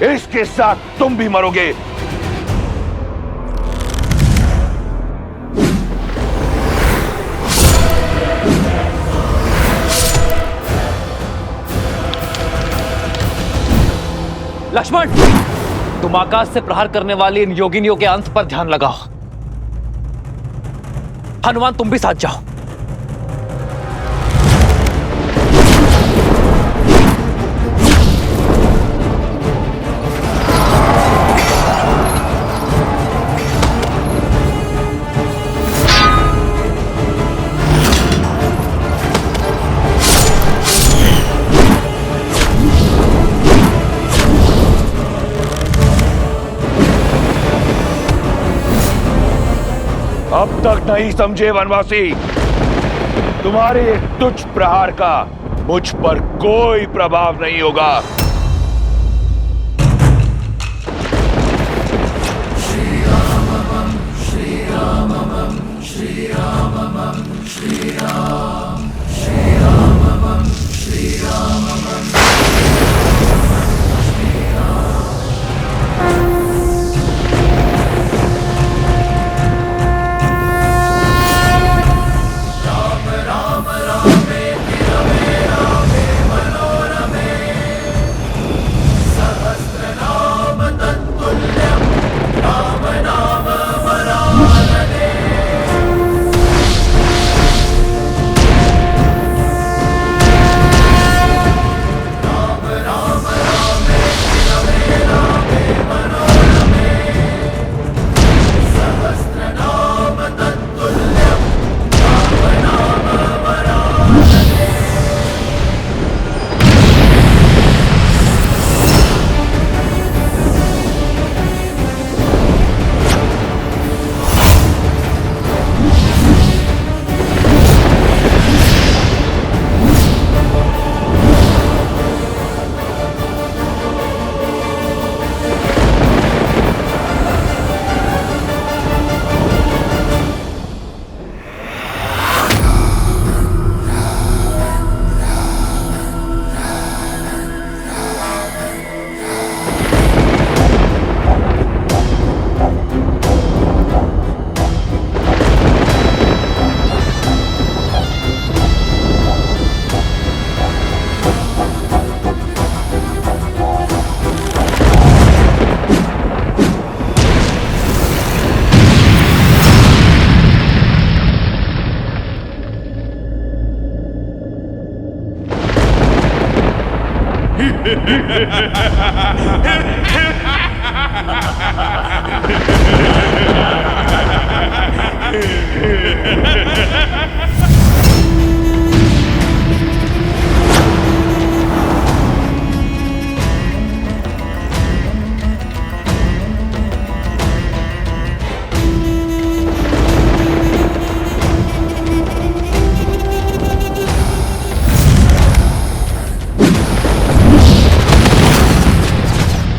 इसके साथ तुम भी मरोगे। लक्ष्मण, तुम आकाश से प्रहार करने वाली इन योगिनियों के अंत पर ध्यान लगाओ। हनुमान, तुम भी साथ जाओ। अब तक नहीं समझे वनवासी, तुम्हारे एक तुच्छ प्रहार का मुझ पर कोई प्रभाव नहीं होगा। श्री राम श्री राम श्री राम श्री राम श्री राम श्री राम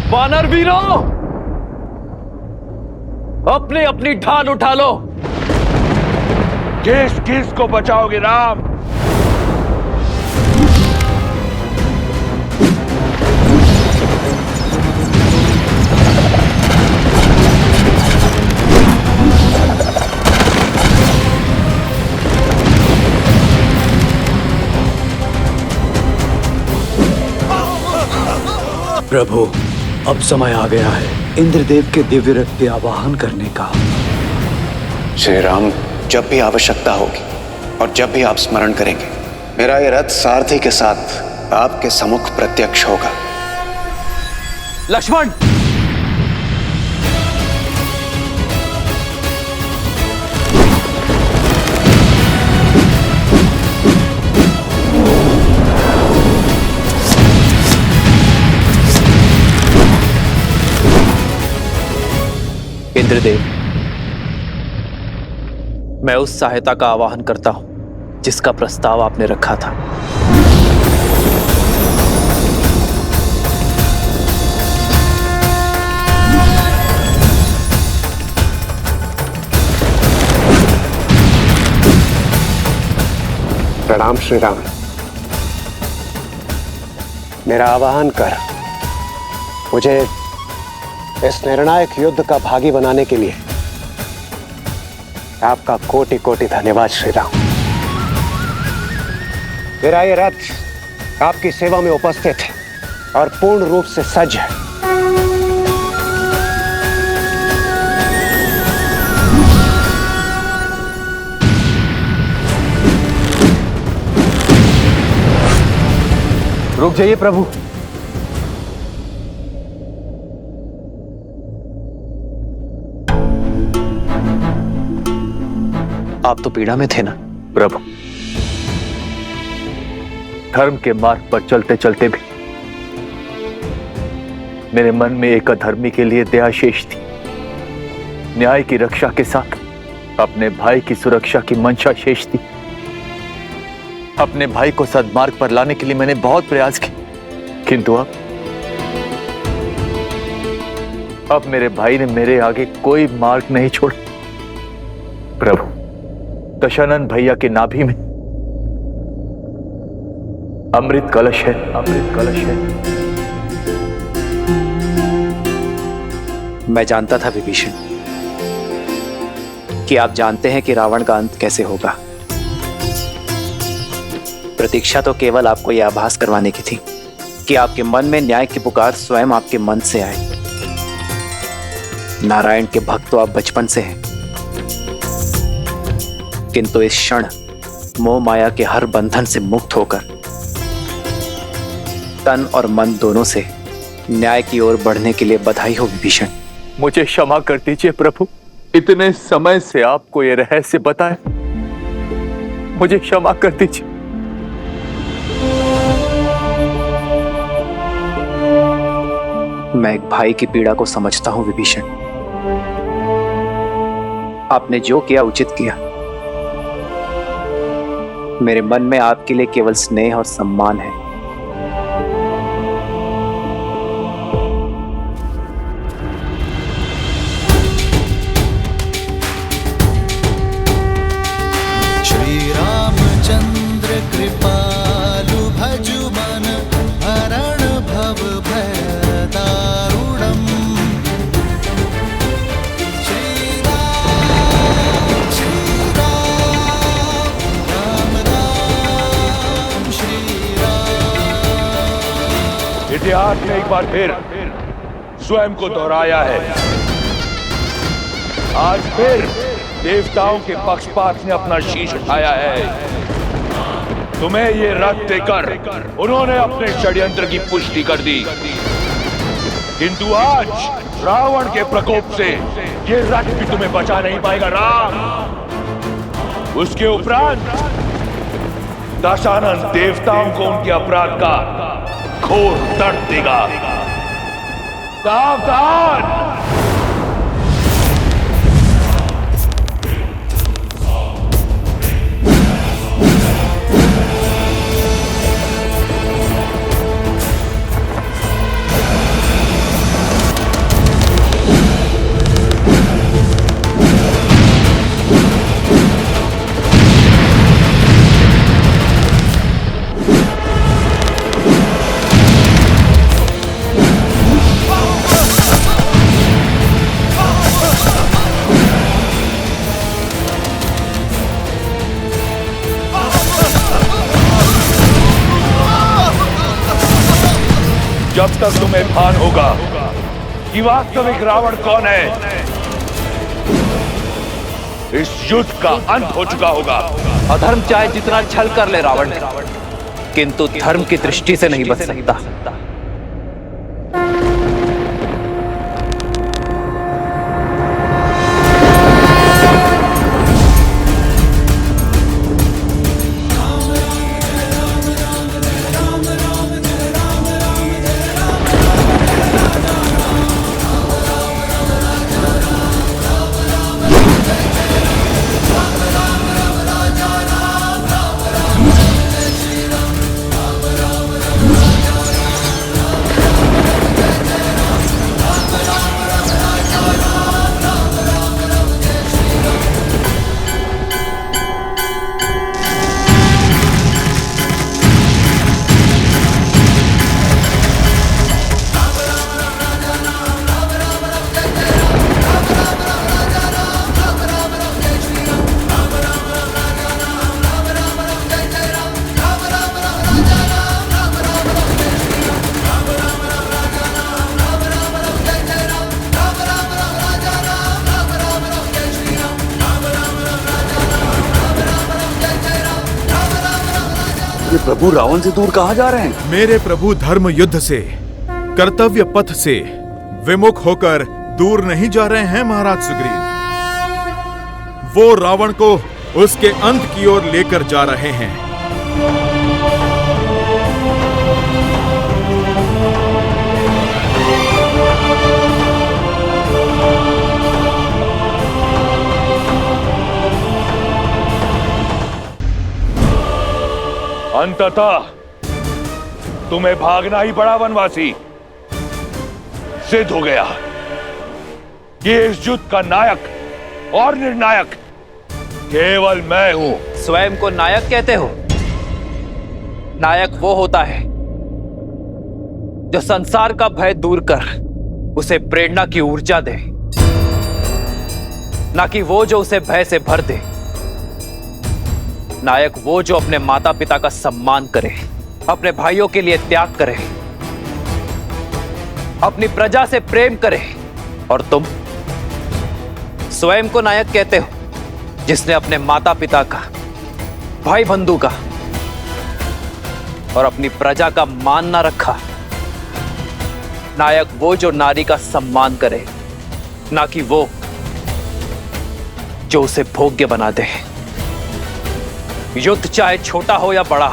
वानर वीरों, अपनी अपनी ढाल उठा लो। किस किस को बचाओगे राम? प्रभु, अब समय आ गया है इंद्रदेव के दिव्य रथ के आवाहन करने का। श्री राम, जब भी आवश्यकता होगी और जब भी आप स्मरण करेंगे, मेरा ये रथ सारथी के साथ आपके सम्मुख प्रत्यक्ष होगा। लक्ष्मण, इंद्रदेव, मैं उस सहायता का आवाहन करता हूं जिसका प्रस्ताव आपने रखा था। प्रणाम श्री राम। मेरा आवाहन कर मुझे इस निर्णायक युद्ध का भागी बनाने के लिए आपका कोटि कोटि धन्यवाद श्री राम। मेरा ये रथ आपकी सेवा में उपस्थित है और पूर्ण रूप से सज्ज है। रुक जाइए प्रभु। आप तो पीड़ा में थे ना? प्रभु, धर्म के मार्ग पर चलते चलते भी मेरे मन में एक अधर्मी के लिए दया शेष थी। न्याय की रक्षा के साथ अपने भाई की सुरक्षा की मंशा शेष थी। अपने भाई को सद्मार्ग पर लाने के लिए मैंने बहुत प्रयास किए, किंतु अब मेरे भाई ने मेरे आगे कोई मार्ग नहीं छोड़ा। प्रभु, दशानन भैया के नाभि में अमृत कलश है, अमृत कलश है। मैं जानता था विभीषण कि आप जानते हैं कि रावण का अंत कैसे होगा। प्रतीक्षा तो केवल आपको यह आभास करवाने की थी कि आपके मन में न्याय की पुकार स्वयं आपके मन से आए। नारायण के भक्त तो आप बचपन से हैं, किंतु इस क्षण मोह माया के हर बंधन से मुक्त होकर तन और मन दोनों से न्याय की ओर बढ़ने के लिए बधाई हो विभीषण। मुझे क्षमा कर दीजिए प्रभु, इतने समय से आपको यह रहस्य बताए, मुझे क्षमा कर दीजिए। मैं एक भाई की पीड़ा को समझता हूं विभीषण। आपने जो किया उचित किया। मेरे मन में आपके लिए केवल स्नेह और सम्मान है। श्री रामचंद्र कृपालु भजु मन हरण भव भय दारुणम्। श्री राम राम राम श्री राम। इतिहास ने एक बार फिर स्वयं को दोहराया है। आज फिर देवताओं के पक्षपात ने अपना शीश उठाया है। तुम्हें ये रथ देकर उन्होंने अपने षड्यंत्र की पुष्टि कर दी, किंतु आज रावण के प्रकोप से ये रथ भी तुम्हें बचा नहीं पाएगा राम। उसके उपरांत दशानन देवताओं को उनके अपराध का घोर दर्द देगा। सावधान! जब तक तुम्हें भान होगा कि वास्तविक रावण कौन है, इस युद्ध का अंत हो चुका होगा। अधर्म चाहे जितना छल कर ले रावण, किंतु धर्म की दृष्टि से नहीं बच सकता। ये प्रभु रावण से दूर कहां जा रहे हैं? मेरे प्रभु धर्म युद्ध से, कर्तव्य पथ से विमुख होकर दूर नहीं जा रहे हैं महाराज सुग्रीव। वो रावण को उसके अंत की ओर लेकर जा रहे हैं। अंततः तुम्हें भागना ही पड़ा वनवासी। सिद्ध हो गया कि इस युद्ध का नायक और निर्णायक केवल मैं हूं। स्वयं को नायक कहते हो? नायक वो होता है जो संसार का भय दूर कर उसे प्रेरणा की ऊर्जा दे, ना कि वो जो उसे भय से भर दे। नायक वो जो अपने माता पिता का सम्मान करे, अपने भाइयों के लिए त्याग करे, अपनी प्रजा से प्रेम करे। और तुम स्वयं को नायक कहते हो जिसने अपने माता पिता का, भाई बंधु का और अपनी प्रजा का मान ना रखा। नायक वो जो नारी का सम्मान करे, ना कि वो जो उसे भोग्य बना दे। युद्ध चाहे छोटा हो या बड़ा,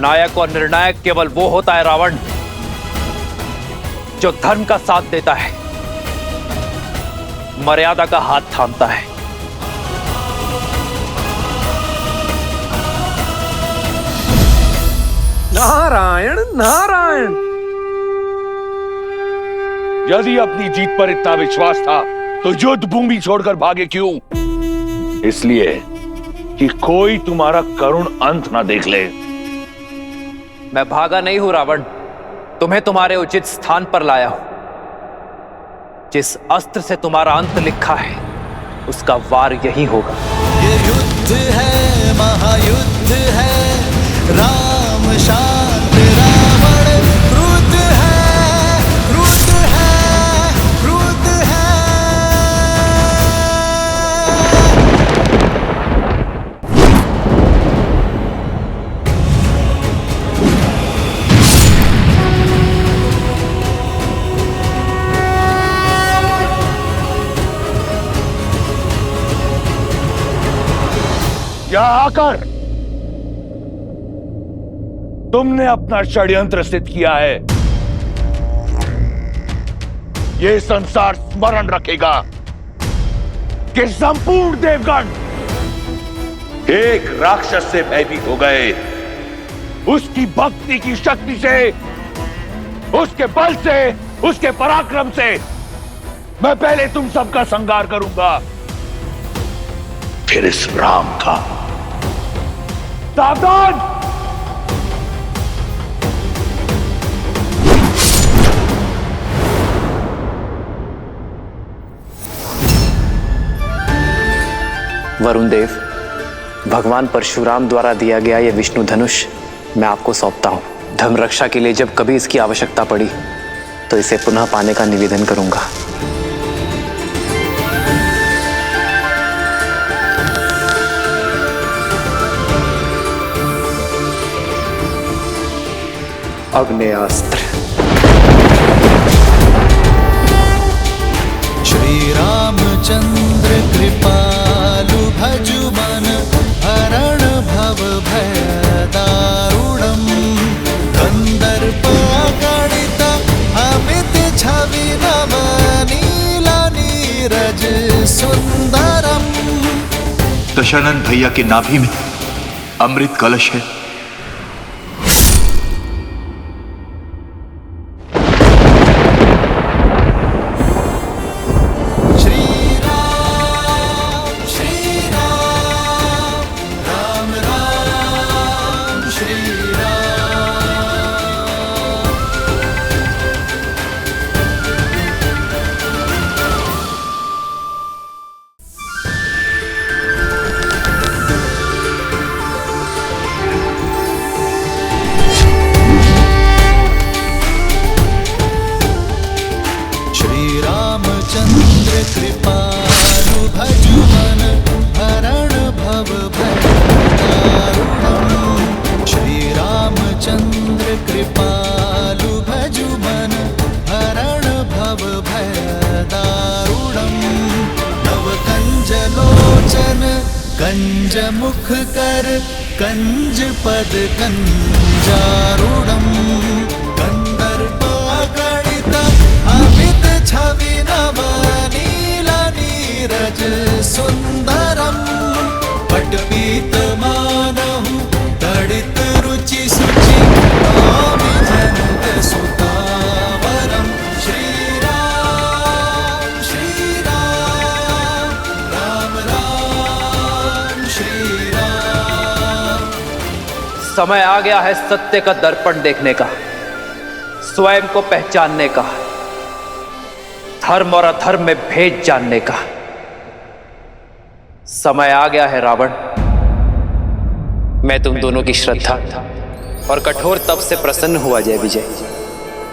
नायक और निर्णायक केवल वो होता है रावण जो धर्म का साथ देता है, मर्यादा का हाथ थामता है। नारायण नारायण! यदि अपनी जीत पर इतना विश्वास था तो युद्ध भूमि छोड़कर भागे क्यों? इसलिए कि कोई तुम्हारा करुण अंत ना देख ले। मैं भागा नहीं हूं रावण, तुम्हें तुम्हारे उचित स्थान पर लाया हूं। जिस अस्त्र से तुम्हारा अंत लिखा है उसका वार यही होगा। ये युद्ध है, महायुद्ध है, राम शांत रावण क्रुद्ध है, क्रुद्ध है, क्रुद्ध है। यहाँ आकर तुमने अपना षड्यंत्र सिद्ध किया है। यह संसार स्मरण रखेगा कि संपूर्ण देवगण एक राक्षस से भयभीत हो गए। उसकी भक्ति की शक्ति से, उसके बल से, उसके पराक्रम से मैं पहले तुम सबका संहार करूंगा, फिर इस राम का। सावधान! वरुण देव, भगवान परशुराम द्वारा दिया गया यह विष्णु धनुष मैं आपको सौंपता हूं। धर्म रक्षा के लिए जब कभी इसकी आवश्यकता पड़ी तो इसे पुनः पाने का निवेदन करूंगा। अग्नेयास्त्र। श्री रामचंद्र कृपालु भजुमन हरण भव भय दारुणम कंदर्प गणित अमित छवि नव नीला नीरज सुंदरम। दशानन भैया की नाभि में अमृत कलश है। कृपालु भजुमन हरण भव भय दारुणम। श्री रामचंद्र कृपालु भजुमन हरण भव भय दारुणम। नव कंज लोचन कंज मुख कर कंज पद कंजारुणम। कंदर्प गणित अमित छवि नव नीरज सुंदरम। पटपीत मानहु तड़ित रुचि सुचि नामि जनक सुतावरम। श्री राम राम राम श्री राम। समय आ गया है सत्य का दर्पण देखने का, स्वयं को पहचानने का, धर्म और अधर्म में भेद जानने का। समय आ गया है रावण। मैं तुम दोनों की श्रद्धा और कठोर तप से प्रसन्न हुआ जय विजय।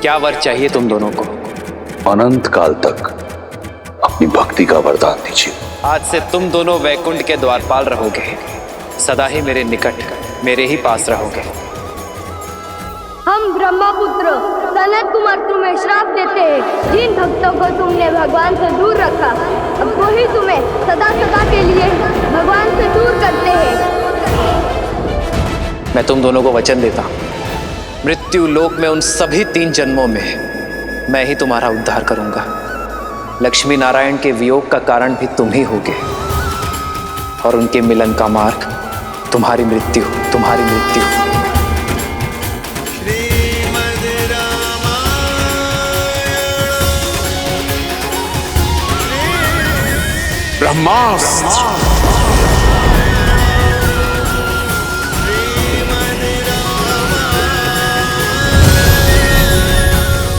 क्या वर चाहिए तुम दोनों को? अनंत काल तक अपनी भक्ति का वरदान दीजिए। आज से तुम दोनों वैकुंठ के द्वारपाल रहोगे, सदा ही मेरे निकट, मेरे ही पास रहोगे। हम ब्रह्मपुत्र सनत कुमार तुम्हें श्राप देते हैं। जिन भक्तों को तुमने भगवान से दूर रखा, अब वही तुम्हें सदा सदा के लिए भगवान से दूर करते हैं। मैं तुम दोनों को वचन देता हूं, मृत्यु लोक में उन सभी 3 जन्मों में मैं ही तुम्हारा उद्धार करूंगा। लक्ष्मी नारायण के वियोग का कारण भी तुम ही होगे और उनके मिलन का मार्ग तुम्हारी मृत्यु, तुम्हारी मृत्यु। ब्रह्मास्त्र।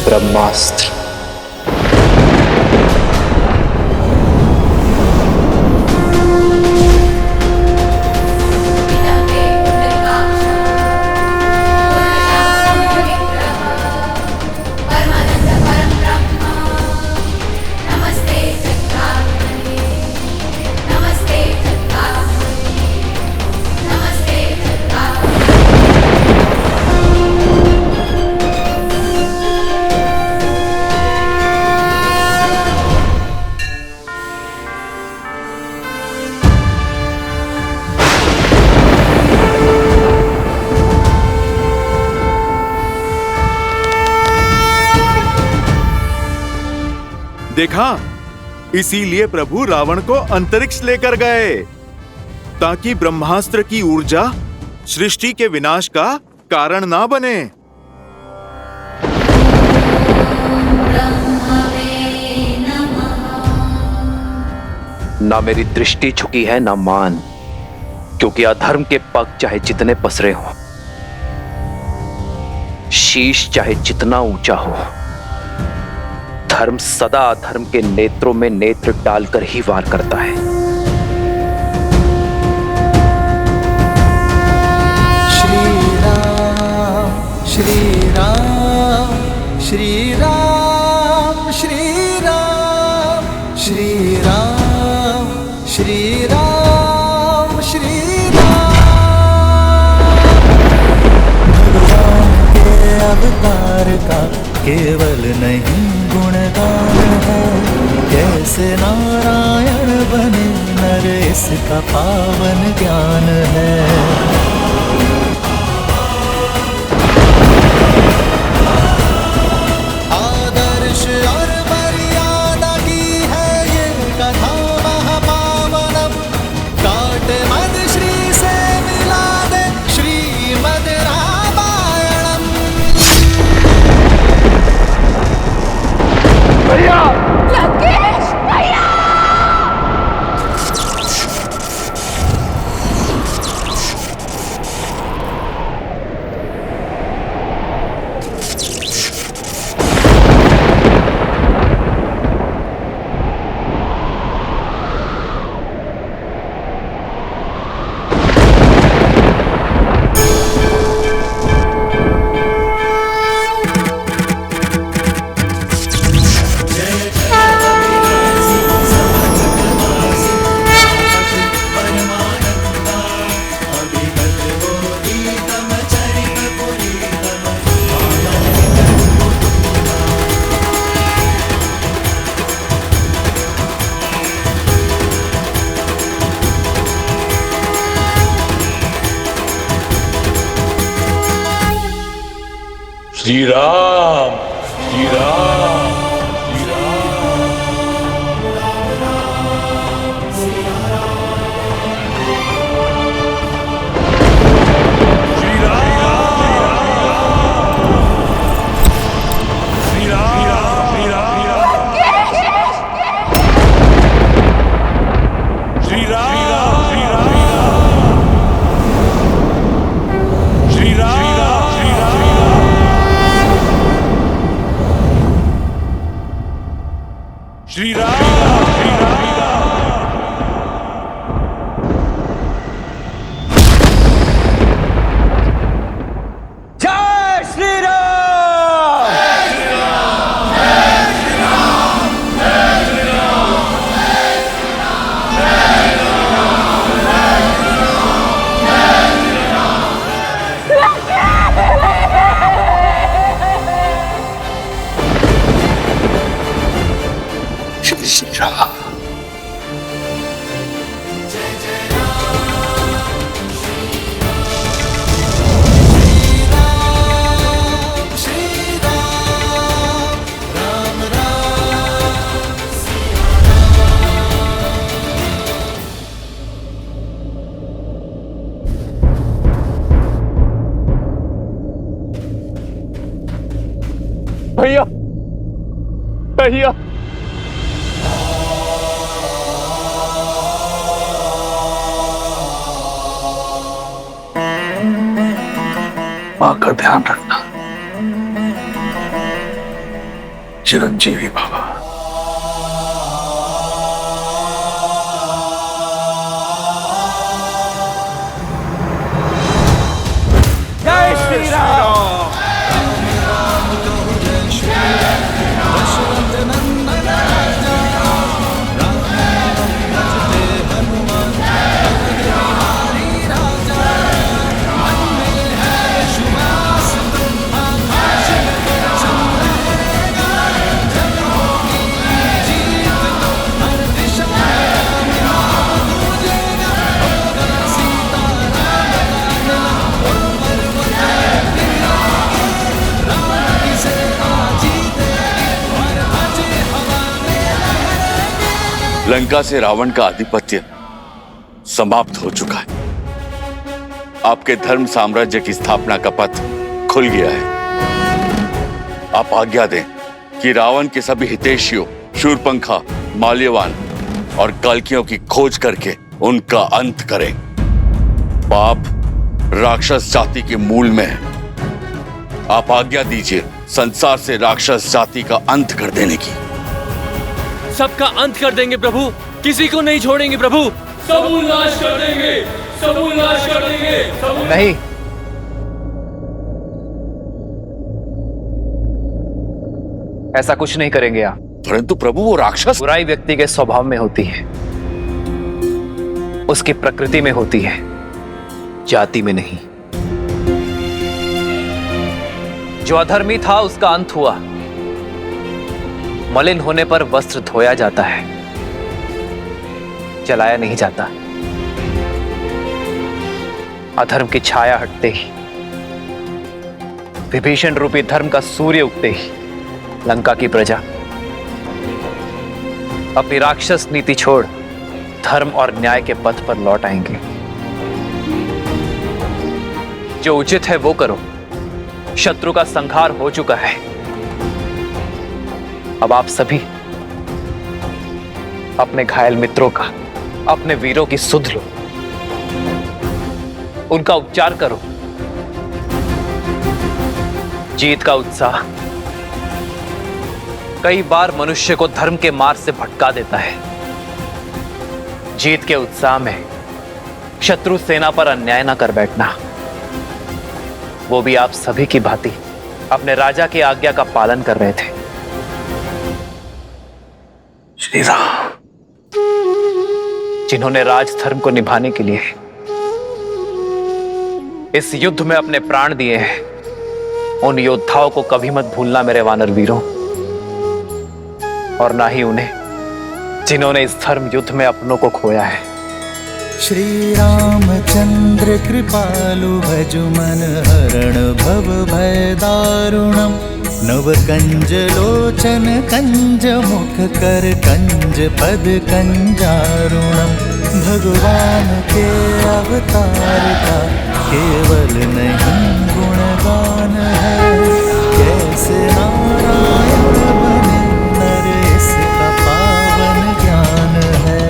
ब्रह्मास्त्र। देखा, इसीलिए प्रभु रावण को अंतरिक्ष लेकर गए, ताकि ब्रह्मास्त्र की ऊर्जा सृष्टि के विनाश का कारण ना बने। ना मेरी दृष्टि झुकी है ना मान, क्योंकि अधर्म के पग चाहे जितने पसरे हों, शीश चाहे जितना ऊंचा हो, धर्म सदा अधर्म के नेत्रों में नेत्र डालकर ही वार करता है। श्री राम श्री राम श्री राम श्री राम श्री राम श्री राम श्री राम। भगवान के अवतार का केवल नहीं गुणगान है, कैसे नारायण बने नर इसका पावन ज्ञान है। आदर्श और मर्यादा की है ये कथा महापावनम, काटे मद श्री से मिला दे श्रीमद रामायणम। भैया लकेश भैया! श्री राम श्री राम श्री श्री राम जय श्री राम। श्री राम। भैया भैया माँ का ध्यान रखना। चिरंजीवी बाबा। जय श्री राम। लंका से रावण का आधिपत्य समाप्त हो चुका है। आपके धर्म साम्राज्य की स्थापना का पथ खुल गया है। आप आज्ञा दें कि रावण के सभी हितैषियों शूरपंखा, माल्यवान और कल्कियों की खोज करके उनका अंत करें। पाप राक्षस जाति के मूल में है। आप आज्ञा दीजिए संसार से राक्षस जाति का अंत कर देने की। सबका अंत कर देंगे प्रभु, किसी को नहीं छोड़ेंगे प्रभु। सबूल नाश कर देंगे, सबूल नाश कर देंगे। नहीं, ऐसा कुछ नहीं करेंगे आप। परंतु प्रभु वो राक्षस। बुराई व्यक्ति के स्वभाव में होती है, उसकी प्रकृति में होती है, जाति में नहीं। जो अधर्मी था उसका अंत हुआ। मलिन होने पर वस्त्र धोया जाता है, जलाया नहीं जाता। अधर्म की छाया हटते ही, विभीषण रूपी धर्म का सूर्य उगते ही लंका की प्रजा अपनी राक्षस नीति छोड़ धर्म और न्याय के पथ पर लौट आएंगे। जो उचित है वो करो। शत्रु का संहार हो चुका है। अब आप सभी अपने घायल मित्रों का, अपने वीरों की सुध लो, उनका उपचार करो। जीत का उत्साह कई बार मनुष्य को धर्म के मार्ग से भटका देता है। जीत के उत्साह में शत्रु सेना पर अन्याय ना कर बैठना। वो भी आप सभी की भांति अपने राजा की आज्ञा का पालन कर रहे थे। श्री राम, जिन्होंने राजधर्म को निभाने के लिए इस युद्ध में अपने प्राण दिए हैं, उन योद्धाओं को कभी मत भूलना मेरे वानर वीरों, और ना ही उन्हें जिन्होंने इस धर्म युद्ध में अपनों को खोया है। श्री रामचंद्र कृपालु भजु मन हरण भव भय दारुणम नव कंज लोचन कंज मुख कर कंज पद कंजारुणम। भगवान के अवतार का केवल नहीं गुणगान है, कैसे नारायण बने नर इसका पावन ज्ञान है।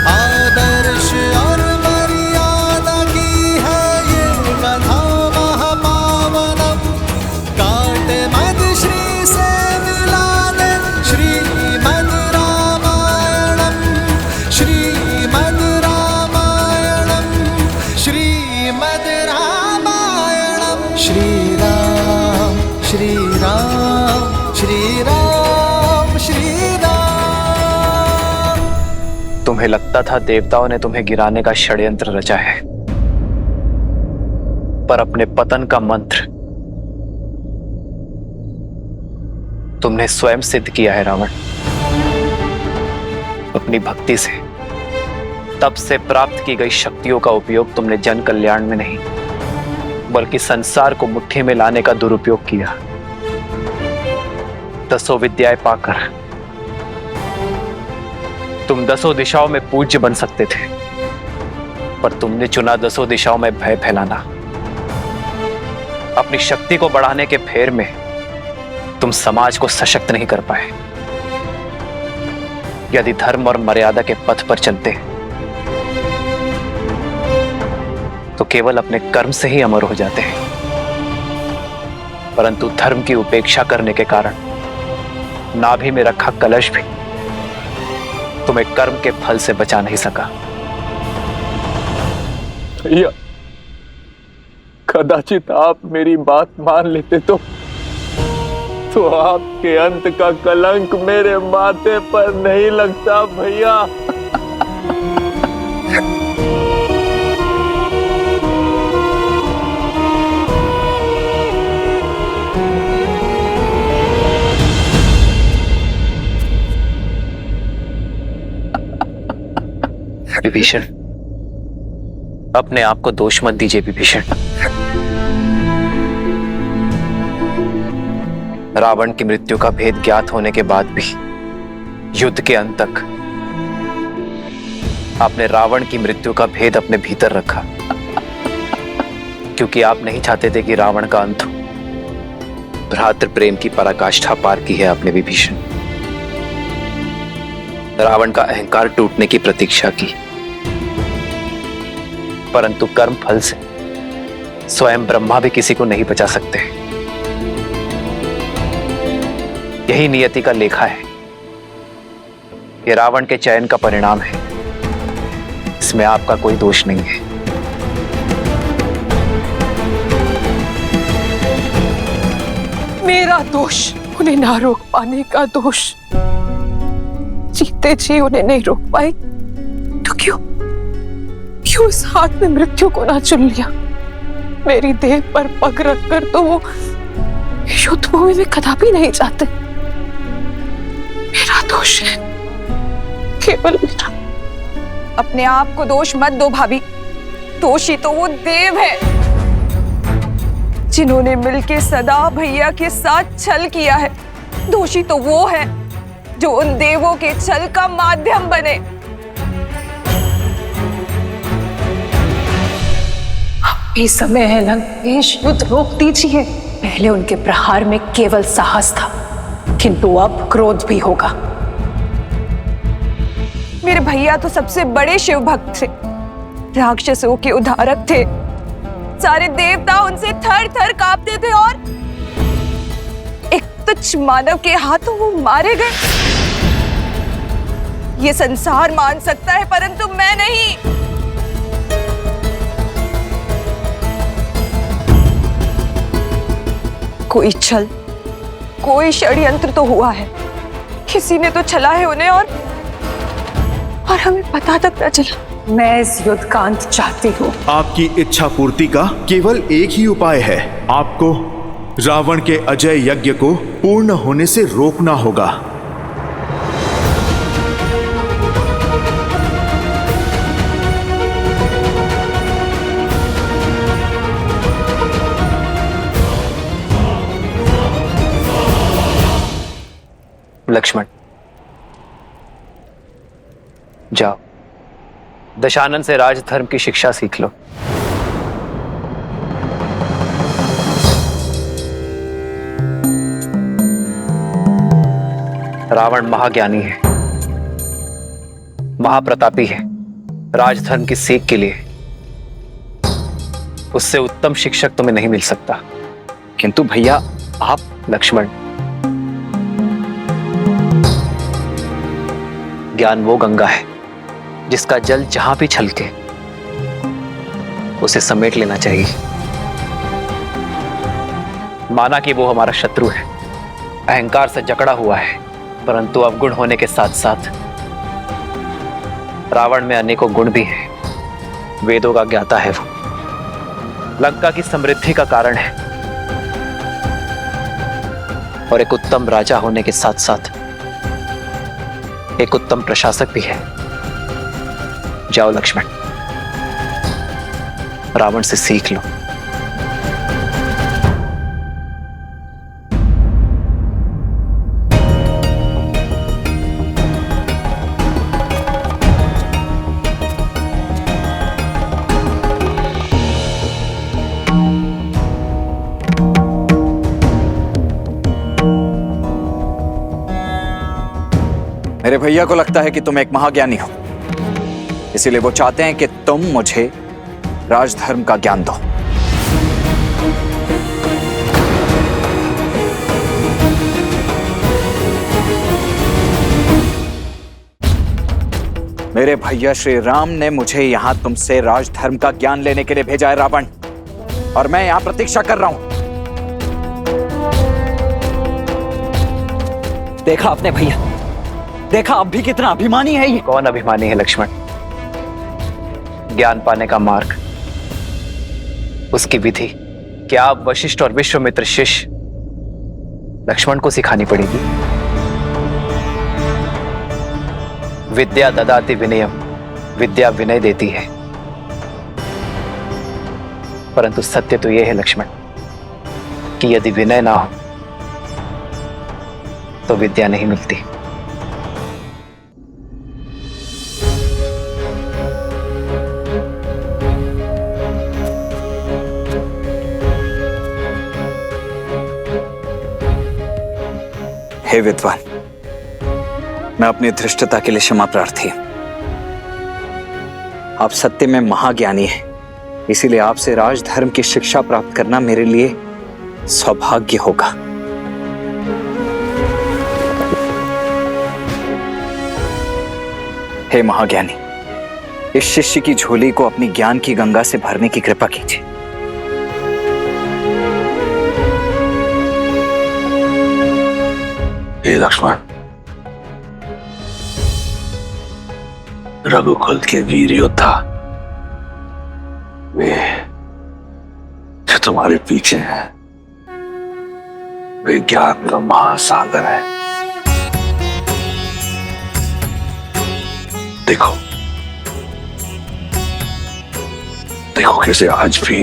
आदर्श और मर्यादा की है ये कथा महापावनम, काट मद श्री से मिला दे श्रीमद् रामायणम, श्रीमद् रामायणम, श्रीमद् रामायणम। श्री राम श्री राम श्री राम श्री राम। तुम्हें लगता था देवताओं ने तुम्हें गिराने का षड्यंत्र रचा है, पर अपने पतन का मंत्र तुमने स्वयं सिद्ध किया है रावण। अपनी भक्ति से, तप से प्राप्त की गई शक्तियों का उपयोग तुमने जन कल्याण में नहीं, बल्कि संसार को मुट्ठी में लाने का दुरुपयोग किया। दसों विद्याएं पाकर तुम दसों दिशाओं में पूज्य बन सकते थे, पर तुमने चुना दसों दिशाओं में भय फैलाना। अपनी शक्ति को बढ़ाने के फेर में तुम समाज को सशक्त नहीं कर पाए। यदि धर्म और मर्यादा के पथ पर चलते तो केवल अपने कर्म से ही अमर हो जाते हैं, परंतु धर्म की उपेक्षा करने के कारण नाभि में रखा कलश भी तुम्हें कर्म के फल से बचा नहीं सका। भैया, कदाचित आप मेरी बात मान लेते तो आपके अंत का कलंक मेरे माथे पर नहीं लगता भैया। विभीषण, अपने आप को दोष मत दीजिए विभीषण। रावण की मृत्यु का भेद ज्ञात होने के बाद भी युद्ध के अंत तक आपने रावण की मृत्यु का भेद अपने भीतर रखा, क्योंकि आप नहीं चाहते थे कि रावण का अंत हो। भ्रातृ प्रेम की पराकाष्ठा पार की है आपने विभीषण। रावण का अहंकार टूटने की प्रतीक्षा की, परंतु कर्म फल से स्वयं ब्रह्मा भी किसी को नहीं बचा सकते। यही नियति का लेखा है। ये रावण के चयन का परिणाम है, इसमें आपका कोई दोष नहीं है। मेरा दोष उन्हें ना रोक पाने का दोष। जीते जी उन्हें नहीं रोक पाए तो क्यों उस हाथ में मृत्यु को ना चुन लिया? मेरी देह पर पग रखकर तो वो युद्ध भूमि में कदापि नहीं जाते। मेरा दोष है, केवल मेरा। अपने आप को दोष मत दो भाभी, दोषी तो वो देव है जिन्होंने मिलके सदा भैया के साथ छल किया है। दोषी तो वो है जो उन देवों के छल का माध्यम बने। अभी समय है लंकेश, युद्ध रोक दीजिए। पहले उनके प्रहार में केवल साहस था, किंतु अब क्रोध भी होगा। मेरे भैया तो सबसे बड़े शिव भक्त थे, राक्षसों के उद्धारक थे। सारे देवता उनसे थर थर कांपते थे और एक तुच्छ मानव के हाथों वो मारे गए। ये संसार मान सकता है, परंतु मैं नहीं। कोई छल, कोई षड्यंत्र तो हुआ है। किसी ने तो छला है उन्हें और हमें पता तक न चला। मैं इस युद्ध का अंत चाहती हूँ। आपकी इच्छा पूर्ति का केवल एक ही उपाय है। आपको रावण के अजय यज्ञ को पूर्ण होने से रोकना होगा। लक्ष्मण, जाओ दशानन से राजधर्म की शिक्षा सीख लो। रावण महाज्ञानी है, महाप्रतापी है। राजधर्म की सीख के लिए उससे उत्तम शिक्षक तुम्हें नहीं मिल सकता। किंतु भैया आप। लक्ष्मण, ज्ञान वो गंगा है जिसका जल जहां भी छलके उसे समेट लेना चाहिए। माना कि वो हमारा शत्रु है, अहंकार से जकड़ा हुआ है, परंतु अवगुण होने के साथ साथ रावण में अनेकों गुण भी हैं। वेदों का ज्ञाता है वो, लंका की समृद्धि का कारण है और एक उत्तम राजा होने के साथ साथ एक उत्तम प्रशासक भी है। जाओ लक्ष्मण, रावण से सीख लो। मेरे भैया को लगता है कि तुम एक महाज्ञानी हो, इसीलिए वो चाहते हैं कि तुम मुझे राजधर्म का ज्ञान दो। मेरे भैया श्री राम ने मुझे यहां तुमसे राजधर्म का ज्ञान लेने के लिए भेजा है रावण, और मैं यहां प्रतीक्षा कर रहा हूं। देखा आपने भैया, देखा अब भी कितना अभिमानी है ये। कौन अभिमानी है लक्ष्मण? ज्ञान पाने का मार्ग, उसकी विधि क्या आप वशिष्ठ और विश्वामित्र शिष्य लक्ष्मण को सिखानी पड़ेगी। विद्या ददाति विनयम विद्या विनय देती है, परंतु सत्य तो यह है लक्ष्मण कि यदि विनय ना हो तो विद्या नहीं मिलती। हे विद्वान, मैं अपनी धृष्टता के लिए क्षमा प्रार्थी हूं। आप सत्य में महाज्ञानी हैं, इसीलिए आपसे राजधर्म की शिक्षा प्राप्त करना मेरे लिए सौभाग्य होगा। हे महाज्ञानी, इस शिष्य की झोली को अपनी ज्ञान की गंगा से भरने की कृपा कीजिए। हे लक्ष्मण, रघुकुल के वीर योद्धा वे जो तुम्हारे पीछे हैं, वे ज्ञान का महासागर है। देखो देखो कैसे आज भी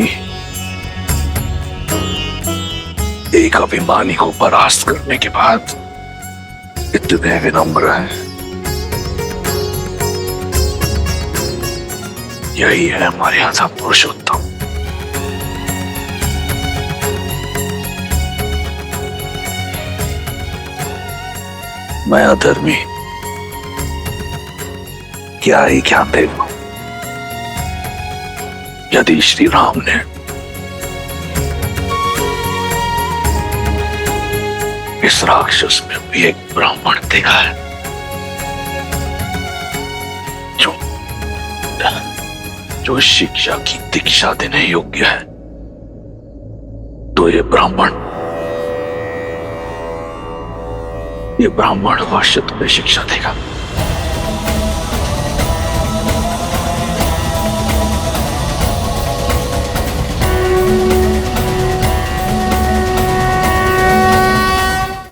एक अभिमानी को परास्त करने के बाद इतने विनम्र हैं। यही है मर्यादा पुरुषोत्तम। मैं अधर्मी क्या ही ज्ञान दे दूं? यदि श्री राम ने इस राक्षस में भी एक ब्राह्मण देखा है जो शिक्षा की दीक्षा देने योग्य है, तो ये ब्राह्मण अवश्य तुम्हें शिक्षा देगा।